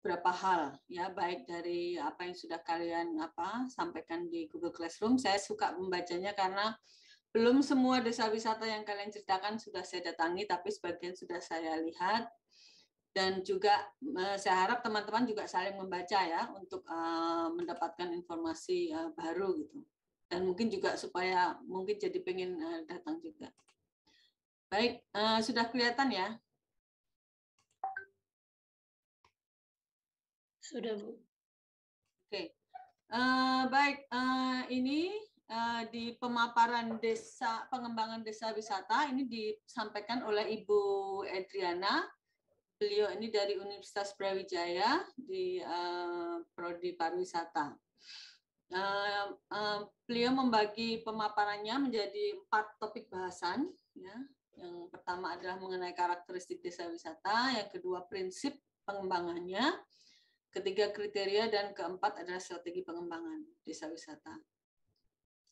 beberapa hal ya, baik dari apa yang sudah kalian sampaikan di Google Classroom. Saya suka membacanya karena belum semua desa wisata yang kalian ceritakan sudah saya datangi, tapi sebagian sudah saya lihat. Dan juga saya harap teman-teman juga saling membaca ya untuk mendapatkan informasi baru gitu. Dan mungkin juga supaya mungkin jadi pengen datang juga. Baik, sudah kelihatan ya? Sudah, Bu. Oke. Baik, ini di pemaparan desa pengembangan desa wisata ini disampaikan oleh Ibu Edriana. Beliau ini dari Universitas Brawijaya di Prodi Pariwisata. Beliau membagi pemaparannya menjadi 4 topik bahasan. Ya. Yang pertama adalah mengenai karakteristik desa wisata, yang kedua prinsip pengembangannya, ketiga kriteria, dan keempat adalah strategi pengembangan desa wisata.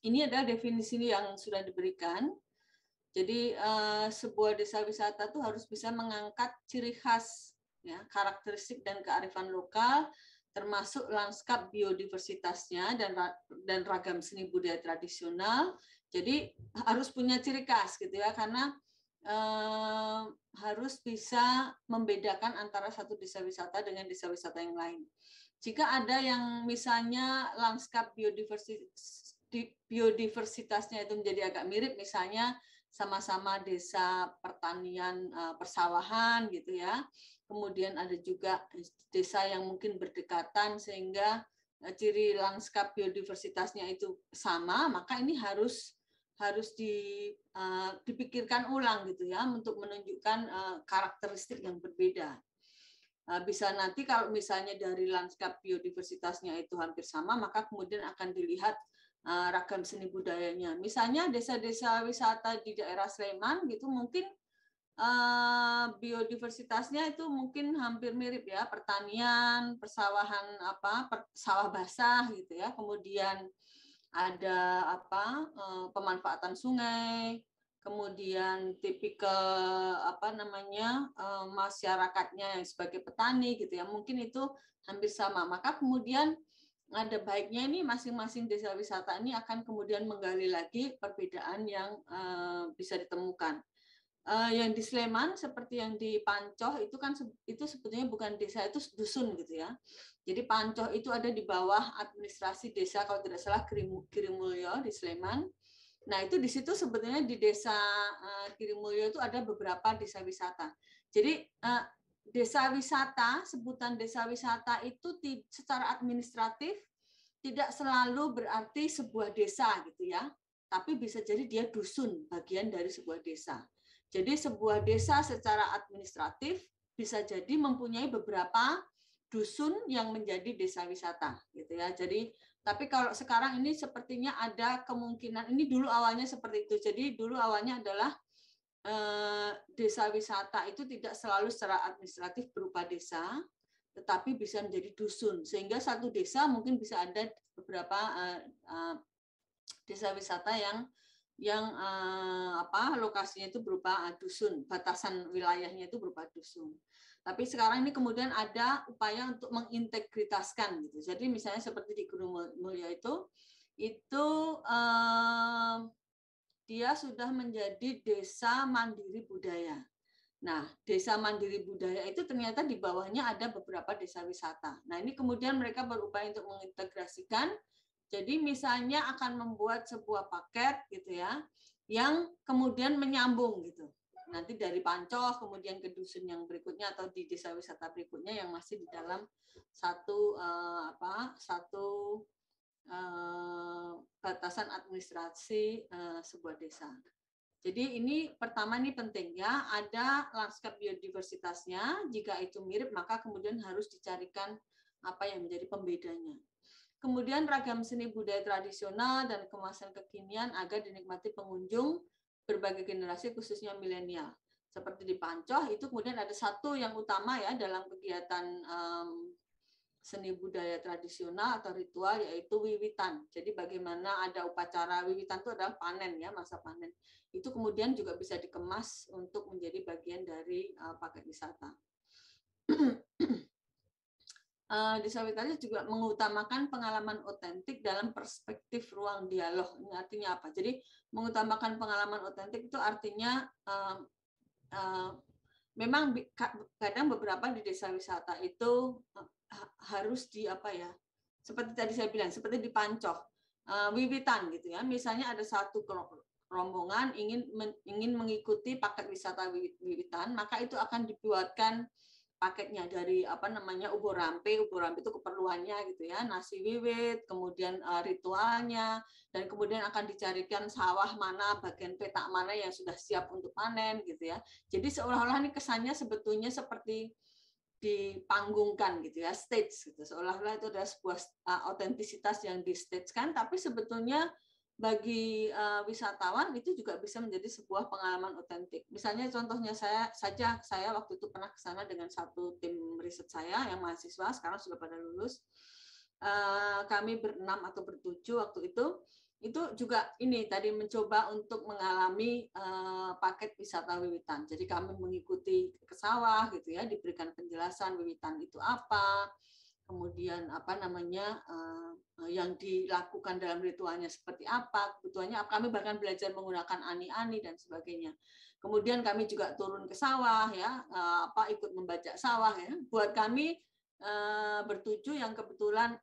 Ini adalah definisi yang sudah diberikan. Jadi sebuah desa wisata itu harus bisa mengangkat ciri khas, ya, karakteristik dan kearifan lokal, termasuk lanskap biodiversitasnya dan ragam seni budaya tradisional. Jadi harus punya ciri khas gitu ya, karena harus bisa membedakan antara satu desa wisata dengan desa wisata yang lain. Jika ada yang misalnya lanskap biodiversitasnya itu menjadi agak mirip, misalnya sama-sama desa pertanian persawahan gitu ya. Kemudian ada juga desa yang mungkin berdekatan sehingga ciri lanskap biodiversitasnya itu sama, maka ini harus dipikirkan ulang gitu ya untuk menunjukkan karakteristik yang berbeda. Bisa nanti kalau misalnya dari lanskap biodiversitasnya itu hampir sama, maka kemudian akan dilihat ragam seni budayanya. Misalnya desa-desa wisata di daerah Sleman gitu mungkin biodiversitasnya itu mungkin hampir mirip ya, pertanian, persawahan sawah basah gitu ya. Kemudian ada pemanfaatan sungai, kemudian tipikal masyarakatnya yang sebagai petani gitu ya, mungkin itu hampir sama. Maka kemudian ada baiknya ini masing-masing desa wisata ini akan kemudian menggali lagi perbedaan yang bisa ditemukan. Yang di Sleman seperti yang di Pancoh itu kan itu sebetulnya bukan desa, itu dusun gitu ya. Jadi Pancoh itu ada di bawah administrasi desa kalau tidak salah Girimulyo di Sleman. Nah itu di situ sebetulnya di desa Girimulyo itu ada beberapa desa wisata. Jadi desa wisata, sebutan desa wisata itu secara administratif tidak selalu berarti sebuah desa gitu ya. Tapi bisa jadi dia dusun, bagian dari sebuah desa. Jadi sebuah desa secara administratif bisa jadi mempunyai beberapa dusun yang menjadi desa wisata gitu ya. Jadi tapi kalau sekarang ini sepertinya ada kemungkinan, ini dulu awalnya seperti itu. Jadi dulu awalnya adalah desa wisata itu tidak selalu secara administratif berupa desa, tetapi bisa menjadi dusun. Sehingga satu desa mungkin bisa ada beberapa desa wisata yang lokasinya itu berupa dusun, batasan wilayahnya itu berupa dusun. Tapi sekarang ini kemudian ada upaya untuk mengintegritaskan gitu. Jadi misalnya seperti di Gunung Mulia itu dia sudah menjadi desa mandiri budaya. Nah, desa mandiri budaya itu ternyata di bawahnya ada beberapa desa wisata. Nah, ini kemudian mereka berupaya untuk mengintegrasikan. Jadi misalnya akan membuat sebuah paket gitu ya, yang kemudian menyambung gitu. Nanti dari Pancoh kemudian ke dusun yang berikutnya atau di desa wisata berikutnya yang masih di dalam satu batasan administrasi sebuah desa. Jadi ini pertama ini penting ya, ada lanskap biodiversitasnya. Jika itu mirip maka kemudian harus dicarikan apa yang menjadi pembedanya. Kemudian ragam seni budaya tradisional dan kemasan kekinian agar dinikmati pengunjung berbagai generasi khususnya milenial. Seperti di Pancoh itu kemudian ada satu yang utama ya dalam kegiatan seni budaya tradisional atau ritual yaitu wiwitan. Jadi bagaimana ada upacara wiwitan itu adalah panen ya, masa panen. Itu kemudian juga bisa dikemas untuk menjadi bagian dari paket wisata. desa wisata juga mengutamakan pengalaman otentik dalam perspektif ruang dialog. Ini artinya apa? Jadi mengutamakan pengalaman otentik itu artinya memang kadang beberapa di desa wisata itu harus di apa ya? Seperti tadi saya bilang, seperti dipancoh, wiwitan gitu ya. Misalnya ada satu rombongan ingin mengikuti paket wisata wiwitan, maka itu akan dibuatkan paketnya dari apa namanya ubur rampe itu keperluannya gitu ya, nasi wiwit, kemudian ritualnya, dan kemudian akan dicarikan sawah mana, bagian petak mana yang sudah siap untuk panen gitu ya. Jadi seolah-olah ini kesannya sebetulnya seperti dipanggungkan gitu ya, stage gitu. Seolah-olah itu adalah sebuah otentisitas yang di stage kan, tapi sebetulnya bagi wisatawan itu juga bisa menjadi sebuah pengalaman otentik. Misalnya contohnya saya waktu itu pernah ke sana dengan satu tim riset saya yang mahasiswa, sekarang sudah pada lulus. Kami berenam atau bertujuh waktu itu juga ini tadi mencoba untuk mengalami paket wisata wiwitan. Jadi kami mengikuti ke sawah gitu ya, diberikan penjelasan wiwitan itu apa, kemudian apa namanya yang dilakukan dalam ritualnya seperti apa, kebutuhannya apa. Kami bahkan belajar menggunakan ani-ani dan sebagainya. Kemudian kami juga turun ke sawah ya, ikut membajak sawah ya. Buat kami bertujuh yang kebetulan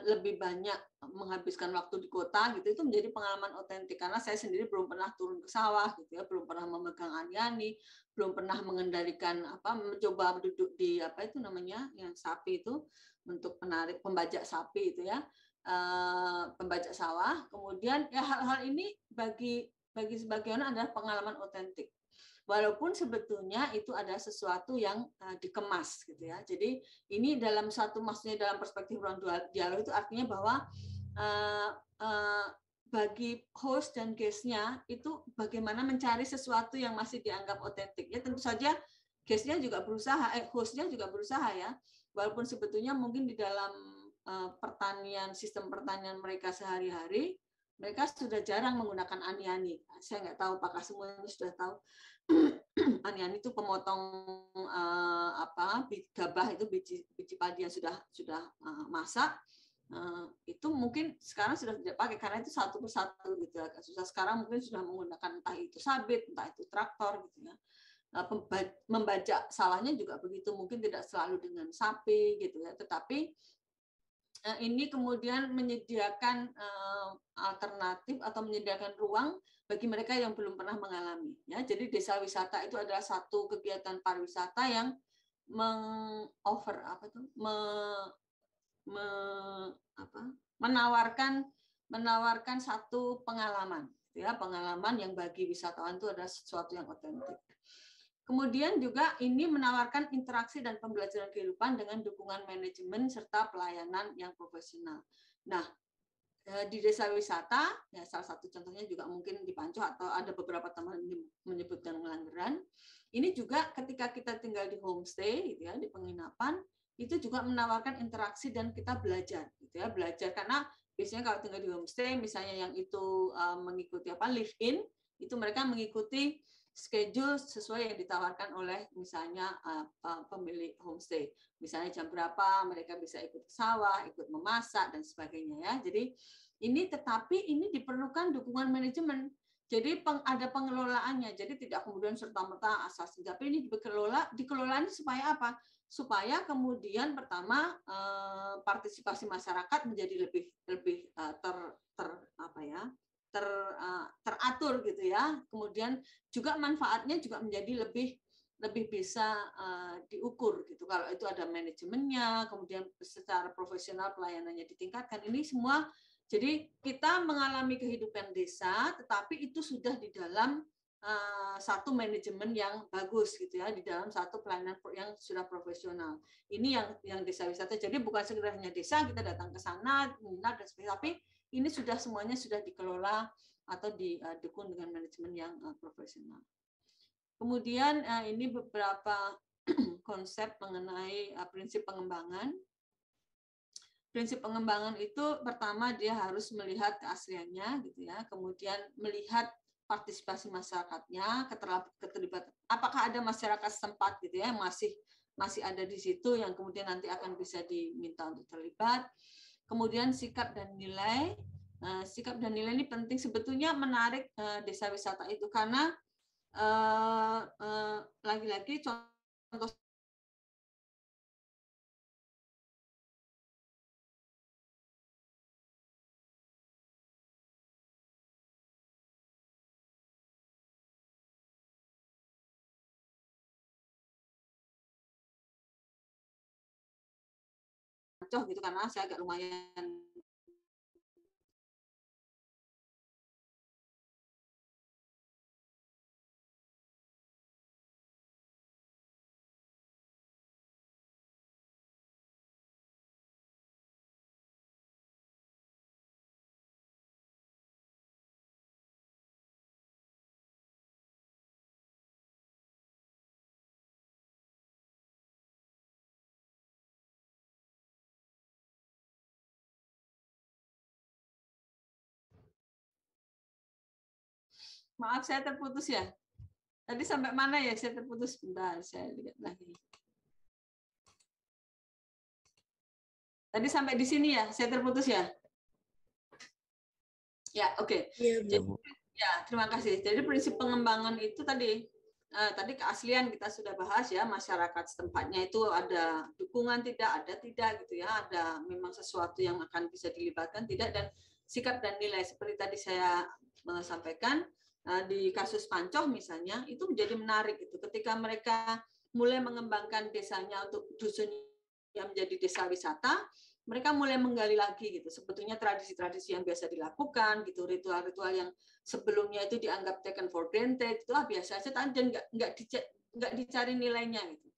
lebih banyak menghabiskan waktu di kota gitu, itu menjadi pengalaman otentik karena saya sendiri belum pernah turun ke sawah gitu ya, belum pernah memegang ani-ani, belum pernah mengendalikan mencoba duduk di apa itu namanya yang sapi itu untuk pembajak sapi itu ya, pembajak sawah. Kemudian ya hal-hal ini bagi sebagian adalah pengalaman otentik. Walaupun sebetulnya itu ada sesuatu yang dikemas gitu ya. Jadi ini maksudnya dalam perspektif ruang dialog itu artinya bahwa bagi host dan guest-nya itu bagaimana mencari sesuatu yang masih dianggap otentik. Ya tentu saja guest-nya juga berusaha, host-nya juga berusaha ya. Walaupun sebetulnya mungkin di dalam sistem pertanian mereka sehari-hari, mereka sudah jarang menggunakan ani-ani. Saya nggak tahu apakah semuanya sudah tahu. Ani-ani itu pemotong gabah itu biji padi yang sudah masak. Itu mungkin sekarang sudah tidak pakai karena itu satu persatu gitu ya. Sekarang mungkin sudah menggunakan entah itu sabit, entah itu traktor gitu ya. Membajak sawahnya juga begitu, mungkin tidak selalu dengan sapi gitu ya, tetapi ini kemudian menyediakan alternatif atau menyediakan ruang bagi mereka yang belum pernah mengalami. Ya, jadi desa wisata itu adalah satu kegiatan pariwisata yang menawarkan satu pengalaman, ya, pengalaman yang bagi wisatawan itu adalah sesuatu yang otentik. Kemudian juga ini menawarkan interaksi dan pembelajaran kehidupan dengan dukungan manajemen serta pelayanan yang profesional. Nah, di desa wisata, ya salah satu contohnya juga mungkin di Pancoh atau ada beberapa teman menyebutkan Ngelanggeran. Ini juga ketika kita tinggal di homestay, gitu ya, di penginapan, itu juga menawarkan interaksi dan kita belajar, gitu ya, belajar karena biasanya kalau tinggal di homestay, misalnya yang itu mengikuti live in, itu mereka mengikuti schedule sesuai yang ditawarkan oleh misalnya pemilik homestay. Misalnya jam berapa mereka bisa ikut ke sawah, ikut memasak dan sebagainya ya. Jadi tetapi ini diperlukan dukungan manajemen. Jadi ada pengelolaannya. Jadi tidak kemudian serta-merta asal tapi ini dikelola supaya apa? Supaya kemudian pertama partisipasi masyarakat menjadi lebih teratur gitu ya. Kemudian juga manfaatnya juga menjadi lebih bisa diukur gitu. Kalau itu ada manajemennya, kemudian secara profesional pelayanannya ditingkatkan. Ini semua jadi kita mengalami kehidupan desa, tetapi itu sudah di dalam satu manajemen yang bagus gitu ya, di dalam satu pelayanan yang sudah profesional. Ini yang desa wisata. Jadi bukan sekedar hanya desa kita datang ke sana, minat dan sebagainya, tapi ini semuanya sudah dikelola atau didukung dengan manajemen yang profesional. Kemudian ini beberapa konsep mengenai prinsip pengembangan. Prinsip pengembangan itu pertama dia harus melihat keasliannya gitu ya, kemudian melihat partisipasi masyarakatnya, keterlibatan apakah ada masyarakat setempat gitu ya masih masih ada di situ yang kemudian nanti akan bisa diminta untuk terlibat. Kemudian sikap dan nilai. Sikap dan nilai ini penting, sebetulnya menarik desa wisata itu karena lagi-lagi contoh gitu karena saya agak lumayan maaf saya terputus ya. Tadi sampai mana ya saya terputus? Bentar, saya lihat lagi. Tadi sampai di sini ya, saya terputus ya? Ya, oke. Iya, Bu. Ya, terima kasih. Jadi prinsip pengembangan itu tadi keaslian kita sudah bahas ya, masyarakat setempatnya itu ada dukungan tidak gitu ya, ada memang sesuatu yang akan bisa dilibatkan tidak, dan sikap dan nilai seperti tadi saya sampaikan di kasus Pancoh misalnya itu menjadi menarik itu ketika mereka mulai mengembangkan desanya untuk dusun yang menjadi desa wisata, mereka mulai menggali lagi gitu sebetulnya tradisi-tradisi yang biasa dilakukan gitu, ritual-ritual yang sebelumnya itu dianggap taken for granted itu biasa saja dan nggak dicari nilainya gitu.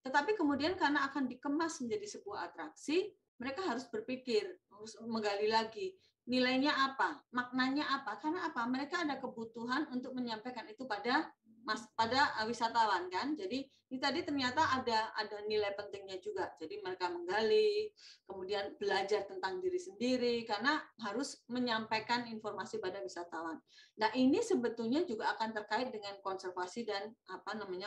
Tetapi kemudian karena akan dikemas menjadi sebuah atraksi, mereka harus berpikir, harus menggali lagi nilainya apa, maknanya apa, karena apa? Mereka ada kebutuhan untuk menyampaikan itu pada wisatawan kan. Jadi ini tadi ternyata ada nilai pentingnya juga. Jadi mereka menggali, kemudian belajar tentang diri sendiri karena harus menyampaikan informasi pada wisatawan. Nah, ini sebetulnya juga akan terkait dengan konservasi dan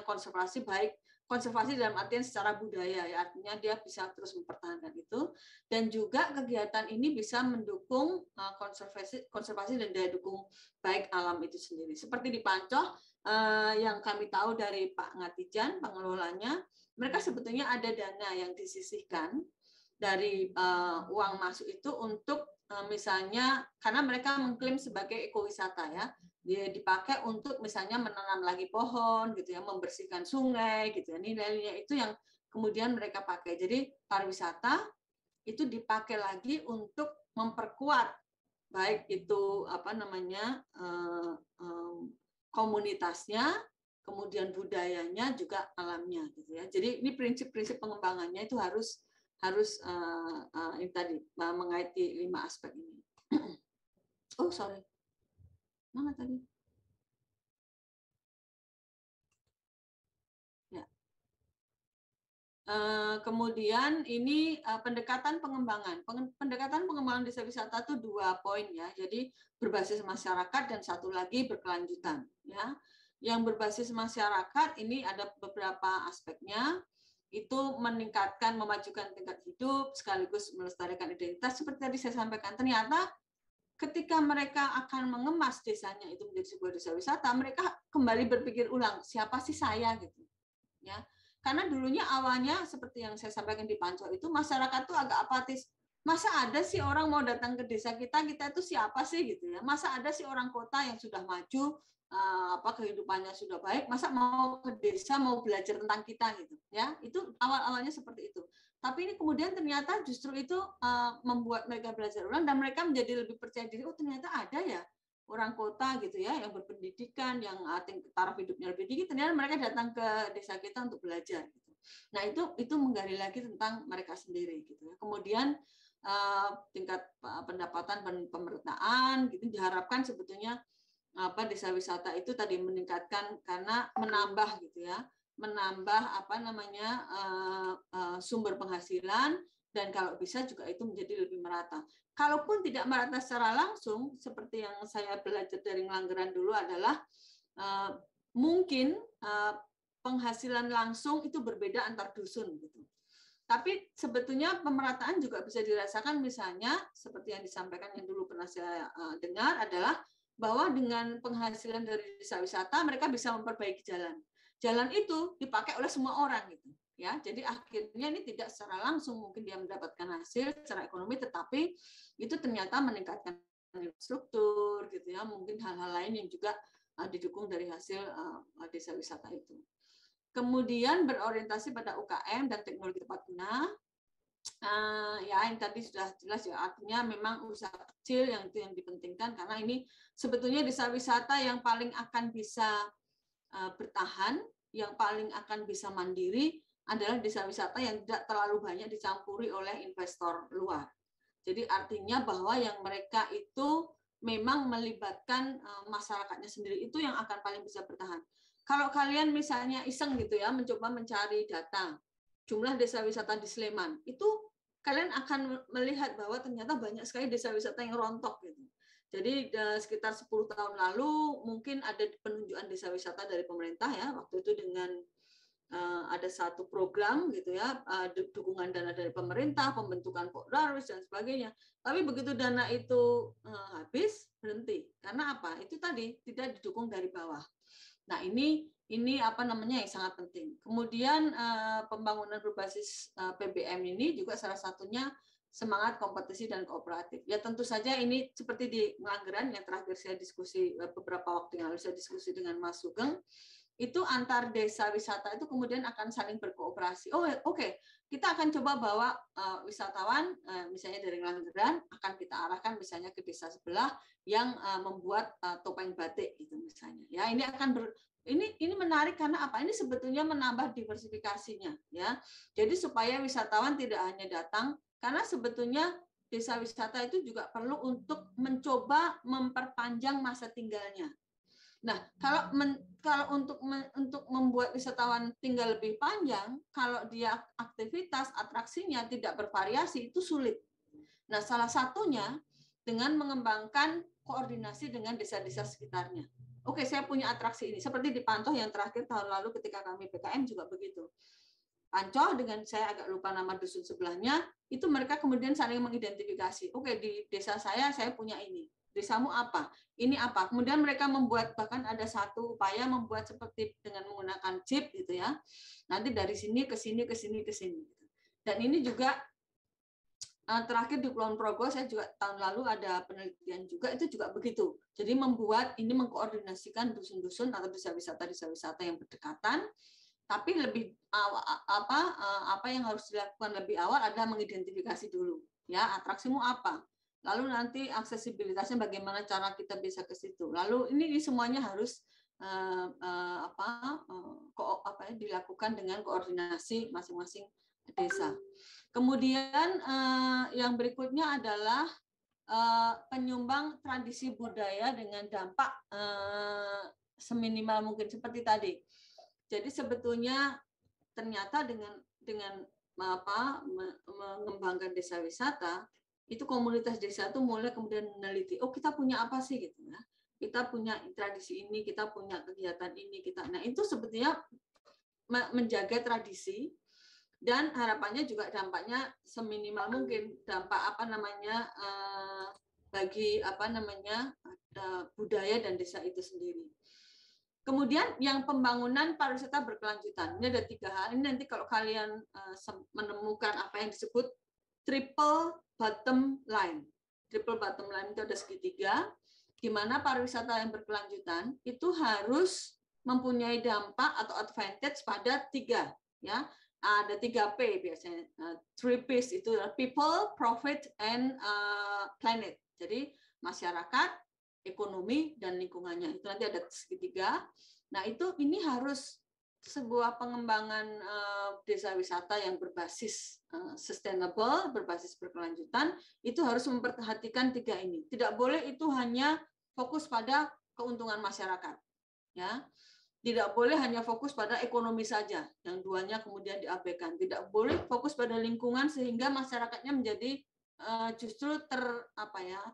konservasi baik konservasi dalam artian secara budaya ya, artinya dia bisa terus mempertahankan itu, dan juga kegiatan ini bisa mendukung konservasi dan daya dukung baik alam itu sendiri. Seperti di Pancoh yang kami tahu dari Pak Ngatijan pengelolanya, mereka sebetulnya ada dana yang disisihkan dari uang masuk itu untuk misalnya karena mereka mengklaim sebagai ekowisata ya, dia dipakai untuk misalnya menanam lagi pohon gitu ya, membersihkan sungai gitu ya, nilai-nilai itu yang kemudian mereka pakai. Jadi pariwisata itu dipakai lagi untuk memperkuat baik itu komunitasnya, kemudian budayanya juga alamnya gitu ya. Jadi ini prinsip-prinsip pengembangannya itu harus ini tadi mengaiti 5 aspek ini. Oh sorry, mana tadi? Ya. Kemudian ini pendekatan pengembangan. Pendekatan pengembangan desa wisata itu 2 poin ya. Jadi berbasis masyarakat dan satu lagi berkelanjutan ya. Yang berbasis masyarakat ini ada beberapa aspeknya. Itu meningkatkan, memajukan tingkat hidup sekaligus melestarikan identitas seperti tadi saya sampaikan. Ternyata ketika mereka akan mengemas desanya itu menjadi sebuah desa wisata, mereka kembali berpikir ulang, siapa sih saya gitu. Ya. Karena dulunya awalnya seperti yang saya sampaikan di Pancoh itu masyarakat tuh agak apatis. Masa ada sih orang mau datang ke desa kita itu siapa sih gitu ya. Masa ada sih orang kota yang sudah maju kehidupannya sudah baik, masa mau ke desa mau belajar tentang kita gitu ya. Itu awal-awalnya seperti itu. Tapi ini kemudian ternyata justru itu membuat mereka belajar ulang dan mereka menjadi lebih percaya diri, oh ternyata ada ya orang kota gitu ya yang berpendidikan, yang taraf hidupnya lebih tinggi, ternyata mereka datang ke desa kita untuk belajar gitu. Nah, itu menggali lagi tentang mereka sendiri gitu ya. Kemudian tingkat pendapatan dan pemerataan gitu diharapkan sebetulnya desa wisata itu tadi meningkatkan karena menambah gitu ya, menambah sumber penghasilan dan kalau bisa juga itu menjadi lebih merata. Kalaupun tidak merata secara langsung, seperti yang saya belajar dari Ngelanggeran dulu adalah mungkin penghasilan langsung itu berbeda antar dusun gitu. Tapi sebetulnya pemerataan juga bisa dirasakan, misalnya seperti yang disampaikan yang dulu pernah saya dengar adalah bahwa dengan penghasilan dari desa wisata mereka bisa memperbaiki jalan. Jalan itu dipakai oleh semua orang gitu. Ya, jadi akhirnya ini tidak secara langsung mungkin dia mendapatkan hasil secara ekonomi, tetapi itu ternyata meningkatkan infrastruktur gitu ya, mungkin hal-hal lain yang juga didukung dari hasil desa wisata itu. Kemudian berorientasi pada UKM dan teknologi tepat guna. Ya yang tadi sudah jelas ya, artinya memang usaha kecil yang itu yang dipentingkan, karena ini sebetulnya desa wisata yang paling akan bisa bertahan, yang paling akan bisa mandiri adalah desa wisata yang tidak terlalu banyak dicampuri oleh investor luar. Jadi artinya bahwa yang mereka itu memang melibatkan masyarakatnya sendiri, itu yang akan paling bisa bertahan. Kalau kalian misalnya iseng gitu ya, mencoba mencari data jumlah desa wisata di Sleman, itu kalian akan melihat bahwa ternyata banyak sekali desa wisata yang rontok gitu. Jadi sekitar 10 tahun lalu mungkin ada penunjukan desa wisata dari pemerintah ya, waktu itu dengan ada satu program gitu ya, dukungan dana dari pemerintah, pembentukan Pokdarwis dan sebagainya. Tapi begitu dana itu habis, berhenti. Karena apa? Itu tadi tidak didukung dari bawah. Nah, ini apa namanya yang sangat penting. Kemudian pembangunan berbasis PBM ini juga salah satunya semangat kompetisi dan kooperatif. Ya tentu saja ini seperti di Melanggeran yang terakhir saya diskusi beberapa waktu yang lalu, saya diskusi dengan Mas Sugeng, itu antar desa wisata itu kemudian akan saling berkooperasi. Oh oke, kita akan coba bawa wisatawan misalnya dari Langgeran, akan kita arahkan misalnya ke desa sebelah yang membuat topeng batik gitu misalnya. Ya ini akan ini menarik karena apa? Ini sebetulnya menambah diversifikasinya ya. Jadi supaya wisatawan tidak hanya datang, karena sebetulnya desa wisata itu juga perlu untuk mencoba memperpanjang masa tinggalnya. Nah, kalau untuk membuat wisatawan tinggal lebih panjang, kalau dia aktivitas atraksinya tidak bervariasi itu sulit. Nah, salah satunya dengan mengembangkan koordinasi dengan desa-desa sekitarnya. Oke, saya punya atraksi ini. Seperti di Pantoh yang terakhir tahun lalu ketika kami PKM juga begitu. Pancoh dengan saya agak lupa nama dusun sebelahnya, itu mereka kemudian saling mengidentifikasi. Oke, di desa saya punya ini. Desamu apa? Ini apa? Kemudian mereka membuat, bahkan ada satu upaya membuat seperti dengan menggunakan chip gitu ya. Nanti dari sini ke sini ke sini ke sini. Dan ini juga terakhir di Kulon Progo saya juga tahun lalu ada penelitian juga, itu juga begitu. Jadi membuat ini mengkoordinasikan dusun-dusun atau desa-wisata yang berdekatan, tapi lebih apa yang harus dilakukan lebih awal adalah mengidentifikasi dulu ya, atraksimu apa, lalu nanti aksesibilitasnya bagaimana cara kita bisa ke situ, lalu ini semuanya harus dilakukan dengan koordinasi masing-masing desa. Kemudian yang berikutnya adalah penyumbang tradisi budaya dengan dampak seminimal mungkin seperti tadi. Jadi sebetulnya ternyata dengan mengembangkan desa wisata, itu komunitas desa itu mulai kemudian meneliti, oh kita punya apa sih gitu ya, kita punya tradisi ini, kita punya kegiatan ini, nah itu sebetulnya menjaga tradisi, dan harapannya juga dampaknya seminimal mungkin, dampak bagi budaya dan desa itu sendiri. Kemudian yang pembangunan pariwisata berkelanjutan. Ini ada 3 hal. Ini nanti kalau kalian menemukan apa yang disebut triple bottom line. Triple bottom line itu ada segitiga, di mana pariwisata yang berkelanjutan itu harus mempunyai dampak atau advantage pada 3. Ya. Ada 3P biasanya. 3Ps itu adalah people, profit, and planet. Jadi masyarakat, ekonomi, dan lingkungannya. Itu nanti ada segitiga. Nah, ini harus sebuah pengembangan desa wisata yang berbasis sustainable, berbasis berkelanjutan, itu harus memperhatikan 3 ini. Tidak boleh itu hanya fokus pada keuntungan masyarakat. Ya. Tidak boleh hanya fokus pada ekonomi saja, yang 2-nya kemudian diabaikan. Tidak boleh fokus pada lingkungan sehingga masyarakatnya menjadi justru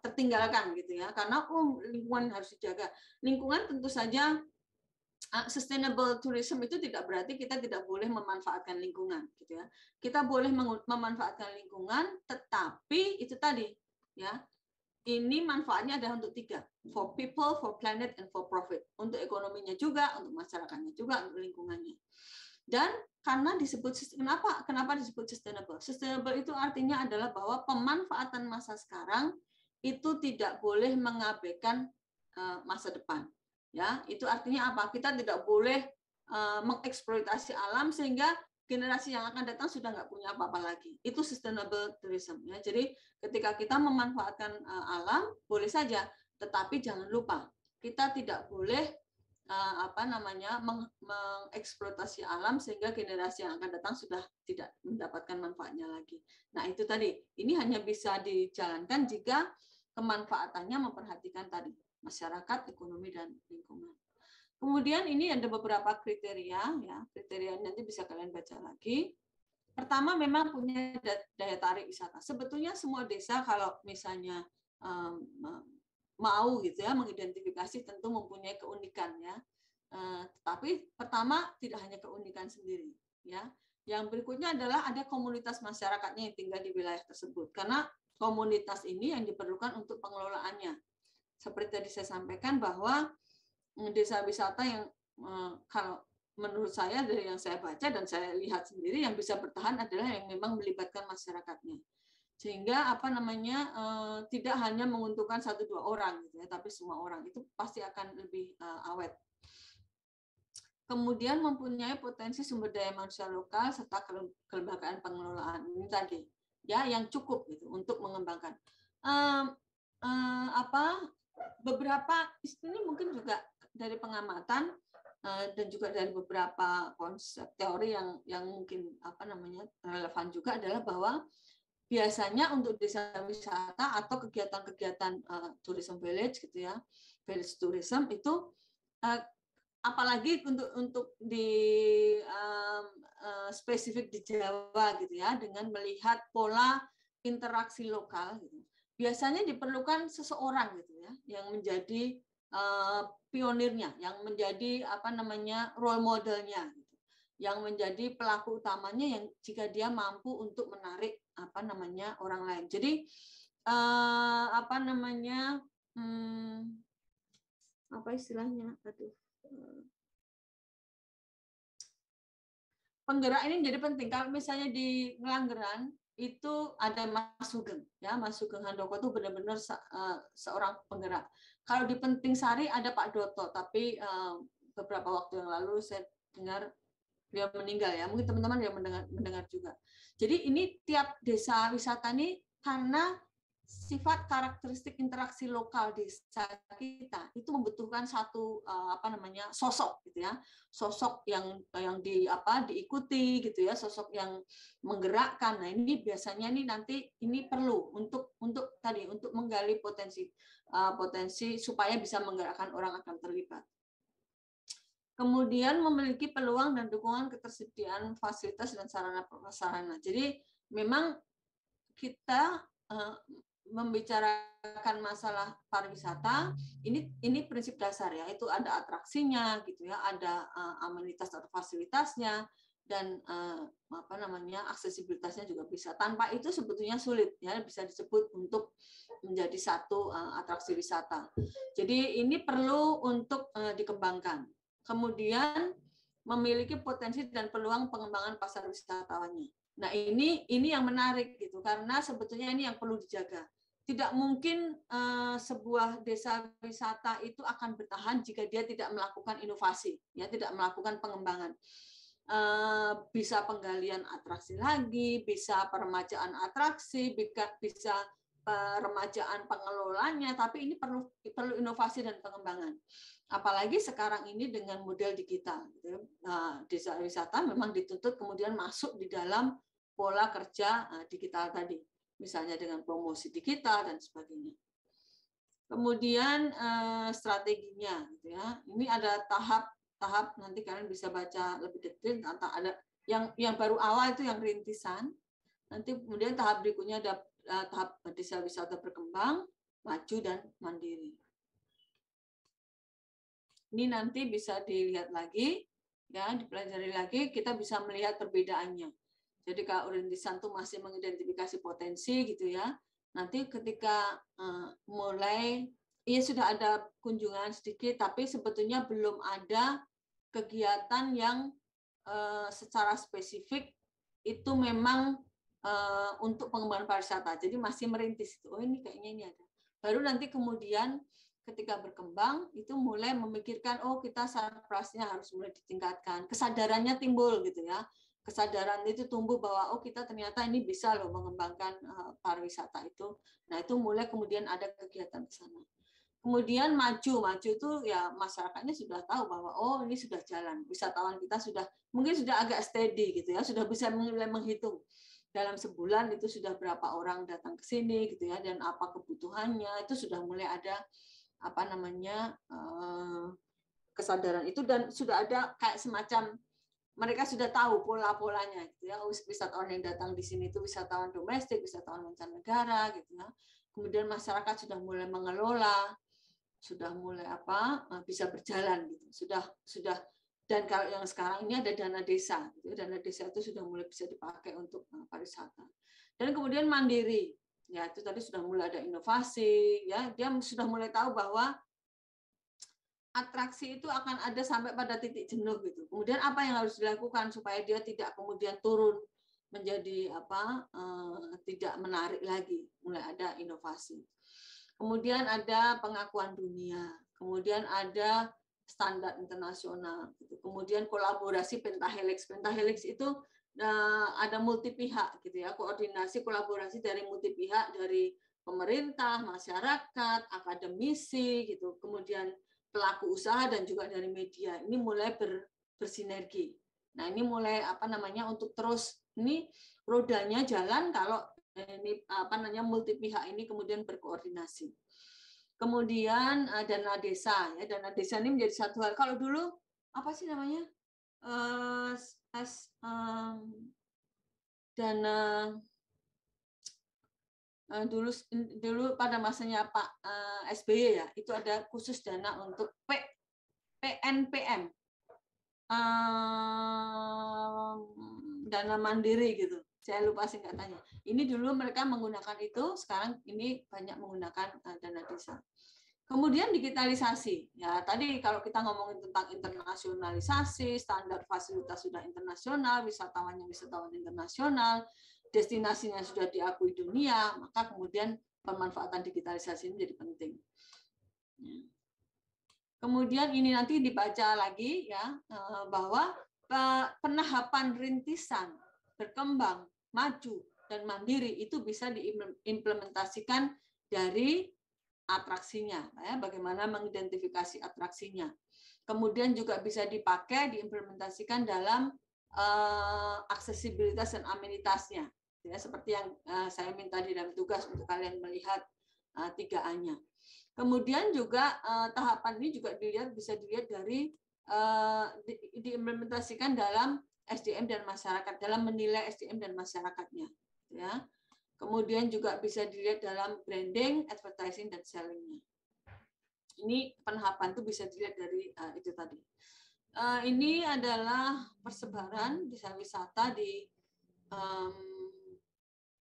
tertinggalkan gitu ya, karena lingkungan harus dijaga. Lingkungan tentu saja sustainable tourism itu tidak berarti kita tidak boleh memanfaatkan lingkungan, gitu ya. Kita boleh memanfaatkan lingkungan, tetapi itu tadi, ya. Ini manfaatnya adalah untuk 3, for people, for planet, and for profit. Untuk ekonominya juga, untuk masyarakatnya juga, untuk lingkungannya. Dan karena disebut kenapa disebut sustainable? Sustainable itu artinya adalah bahwa pemanfaatan masa sekarang itu tidak boleh mengabaikan masa depan. Ya, itu artinya apa? Kita tidak boleh mengeksploitasi alam sehingga generasi yang akan datang sudah nggak punya apa-apa lagi. Itu sustainable tourism. Ya. Jadi ketika kita memanfaatkan alam, boleh saja, tetapi jangan lupa kita tidak boleh mengeksploitasi alam sehingga generasi yang akan datang sudah tidak mendapatkan manfaatnya lagi. Nah itu tadi, ini hanya bisa dijalankan jika kemanfaatannya memperhatikan tadi masyarakat, ekonomi, dan lingkungan. Kemudian ini ada beberapa kriteria, ya kriteria nanti bisa kalian baca lagi. Pertama memang punya daya tarik wisata. Sebetulnya semua desa kalau misalnya mau gitu ya mengidentifikasi tentu mempunyai keunikan ya. Tapi pertama tidak hanya keunikan sendiri ya. Yang berikutnya adalah ada komunitas masyarakatnya yang tinggal di wilayah tersebut. Karena komunitas ini yang diperlukan untuk pengelolaannya. Seperti tadi saya sampaikan bahwa desa wisata yang kalau menurut saya dari yang saya baca dan saya lihat sendiri yang bisa bertahan adalah yang memang melibatkan masyarakatnya. Sehingga tidak hanya menguntungkan 1-2 orang gitu ya, tapi semua orang itu pasti akan lebih awet. Kemudian mempunyai potensi sumber daya manusia lokal serta kelembagaan pengelolaan ini tadi ya yang cukup gitu untuk mengembangkan. Beberapa ini mungkin juga dari pengamatan dan juga dari beberapa konsep teori yang mungkin relevan juga adalah bahwa biasanya untuk desa wisata atau kegiatan-kegiatan tourism village gitu ya, village tourism itu apalagi untuk di spesifik di Jawa gitu ya, dengan melihat pola interaksi lokal gitu. Biasanya diperlukan seseorang gitu ya yang menjadi pionirnya, yang menjadi role modelnya gitu. Yang menjadi pelaku utamanya yang jika dia mampu untuk menarik orang lain. Jadi apa istilahnya? Penggerak ini menjadi penting. Kalau misalnya di Ngelanggeran itu ada Mas Sugeng, ya Mas Sugeng Handoko itu benar-benar seorang penggerak. Kalau di Penting Sari ada Pak Doto, tapi beberapa waktu yang lalu saya dengar dia meninggal ya. Mungkin teman-teman yang mendengar juga. Jadi ini tiap desa wisata ini karena sifat karakteristik interaksi lokal desa kita itu membutuhkan satu sosok gitu ya, sosok yang diikuti gitu ya, sosok yang menggerakkan. Nah ini biasanya nih nanti ini perlu untuk menggali potensi supaya bisa menggerakkan orang akan terlibat. Kemudian memiliki peluang dan dukungan ketersediaan fasilitas dan sarana prasarana. Jadi memang kita membicarakan masalah pariwisata ini prinsip dasar ya, itu ada atraksinya gitu ya, ada amenitas atau fasilitasnya dan aksesibilitasnya juga bisa. Tanpa itu sebetulnya sulit ya bisa disebut untuk menjadi satu atraksi wisata. Jadi ini perlu untuk dikembangkan. Kemudian memiliki potensi dan peluang pengembangan pasar wisatawannya. Nah, ini yang menarik gitu karena sebetulnya ini yang perlu dijaga. Tidak mungkin sebuah desa wisata itu akan bertahan jika dia tidak melakukan inovasi, ya, tidak melakukan pengembangan. Bisa penggalian atraksi lagi, bisa peremajaan atraksi, bisa peremajaan pengelolanya, tapi ini perlu inovasi dan pengembangan. Apalagi sekarang ini dengan model digital. Desa wisata memang dituntut kemudian masuk di dalam pola kerja digital tadi, misalnya dengan promosi digital dan sebagainya. Kemudian strateginya, gitu ya. Ini ada tahap nanti kalian bisa baca lebih detail. Ada yang baru awal itu yang rintisan. Nanti kemudian tahap berikutnya ada tahap desa wisata berkembang, maju dan mandiri. Ini nanti bisa dilihat lagi, ya, dipelajari lagi, kita bisa melihat perbedaannya. Jadi kalau rintisan itu masih mengidentifikasi potensi gitu ya. Nanti ketika mulai, ya sudah ada kunjungan sedikit, tapi sebetulnya belum ada kegiatan yang secara spesifik itu memang untuk pengembangan pariwisata. Jadi masih merintis. Oh ini kayaknya ini ada. Baru nanti kemudian ketika berkembang itu mulai memikirkan oh kita sarprasnya harus mulai ditingkatkan, kesadarannya timbul gitu ya, kesadaran itu tumbuh bahwa oh kita ternyata ini bisa loh mengembangkan pariwisata itu. Nah itu mulai kemudian ada kegiatan ke sana. Kemudian maju itu ya masyarakatnya sudah tahu bahwa oh ini sudah jalan, wisatawan kita sudah mungkin sudah agak steady gitu ya, sudah bisa mulai menghitung dalam sebulan itu sudah berapa orang datang ke sini gitu ya, dan apa kebutuhannya itu sudah mulai ada apa namanya kesadaran itu, dan sudah ada kayak semacam mereka sudah tahu pola-polanya gitu ya. Wisatawan yang datang di sini itu wisatawan domestik, wisatawan mancanegara gitu ya. Kemudian masyarakat sudah mulai mengelola, sudah mulai bisa berjalan gitu. Sudah dan kalau yang sekarang ini ada dana desa gitu. Dana desa itu sudah mulai bisa dipakai untuk pariwisata. Dan kemudian mandiri. Ya, itu tadi sudah mulai ada inovasi ya. Dia sudah mulai tahu bahwa atraksi itu akan ada sampai pada titik jenuh gitu. Kemudian apa yang harus dilakukan supaya dia tidak kemudian turun menjadi tidak menarik lagi. Mulai ada inovasi. Kemudian ada pengakuan dunia. Kemudian ada standar internasional. Kemudian kolaborasi pentahelix. Pentahelix itu ada multi pihak gitu ya, koordinasi kolaborasi dari multi pihak, dari pemerintah, masyarakat, akademisi gitu. Kemudian pelaku usaha dan juga dari media. Ini mulai bersinergi. Nah, ini mulai untuk terus ini rodanya jalan kalau ini multi pihak ini kemudian berkoordinasi. Kemudian dana desa ya, dana desa ini menjadi satu hal. Kalau dulu apa sih namanya? Dana dulu pada masanya Pak SBY ya, itu ada khusus dana untuk PNPM, dana mandiri gitu. Saya lupa singkatannya. Ini dulu mereka menggunakan itu, sekarang ini banyak menggunakan dana desa. Kemudian digitalisasi. Ya, tadi kalau kita ngomongin tentang internasionalisasi, standar fasilitas sudah internasional, wisatawannya wisatawan internasional, destinasinya sudah diakui dunia, maka kemudian pemanfaatan digitalisasi ini menjadi penting. Kemudian ini nanti dibaca lagi ya, bahwa penahapan rintisan berkembang, maju, dan mandiri itu bisa diimplementasikan dari atraksinya, ya, bagaimana mengidentifikasi atraksinya. Kemudian juga bisa dipakai, diimplementasikan dalam aksesibilitas dan amenitasnya, ya, seperti yang saya minta di dalam tugas untuk kalian melihat 3A-nya. Kemudian juga tahapan ini juga bisa dilihat dari diimplementasikan dalam SDM dan masyarakat, dalam menilai SDM dan masyarakatnya, ya. Kemudian juga bisa dilihat dalam branding, advertising, dan selling-nya. Ini penahapan itu bisa dilihat dari itu tadi. Ini adalah persebaran desa wisata di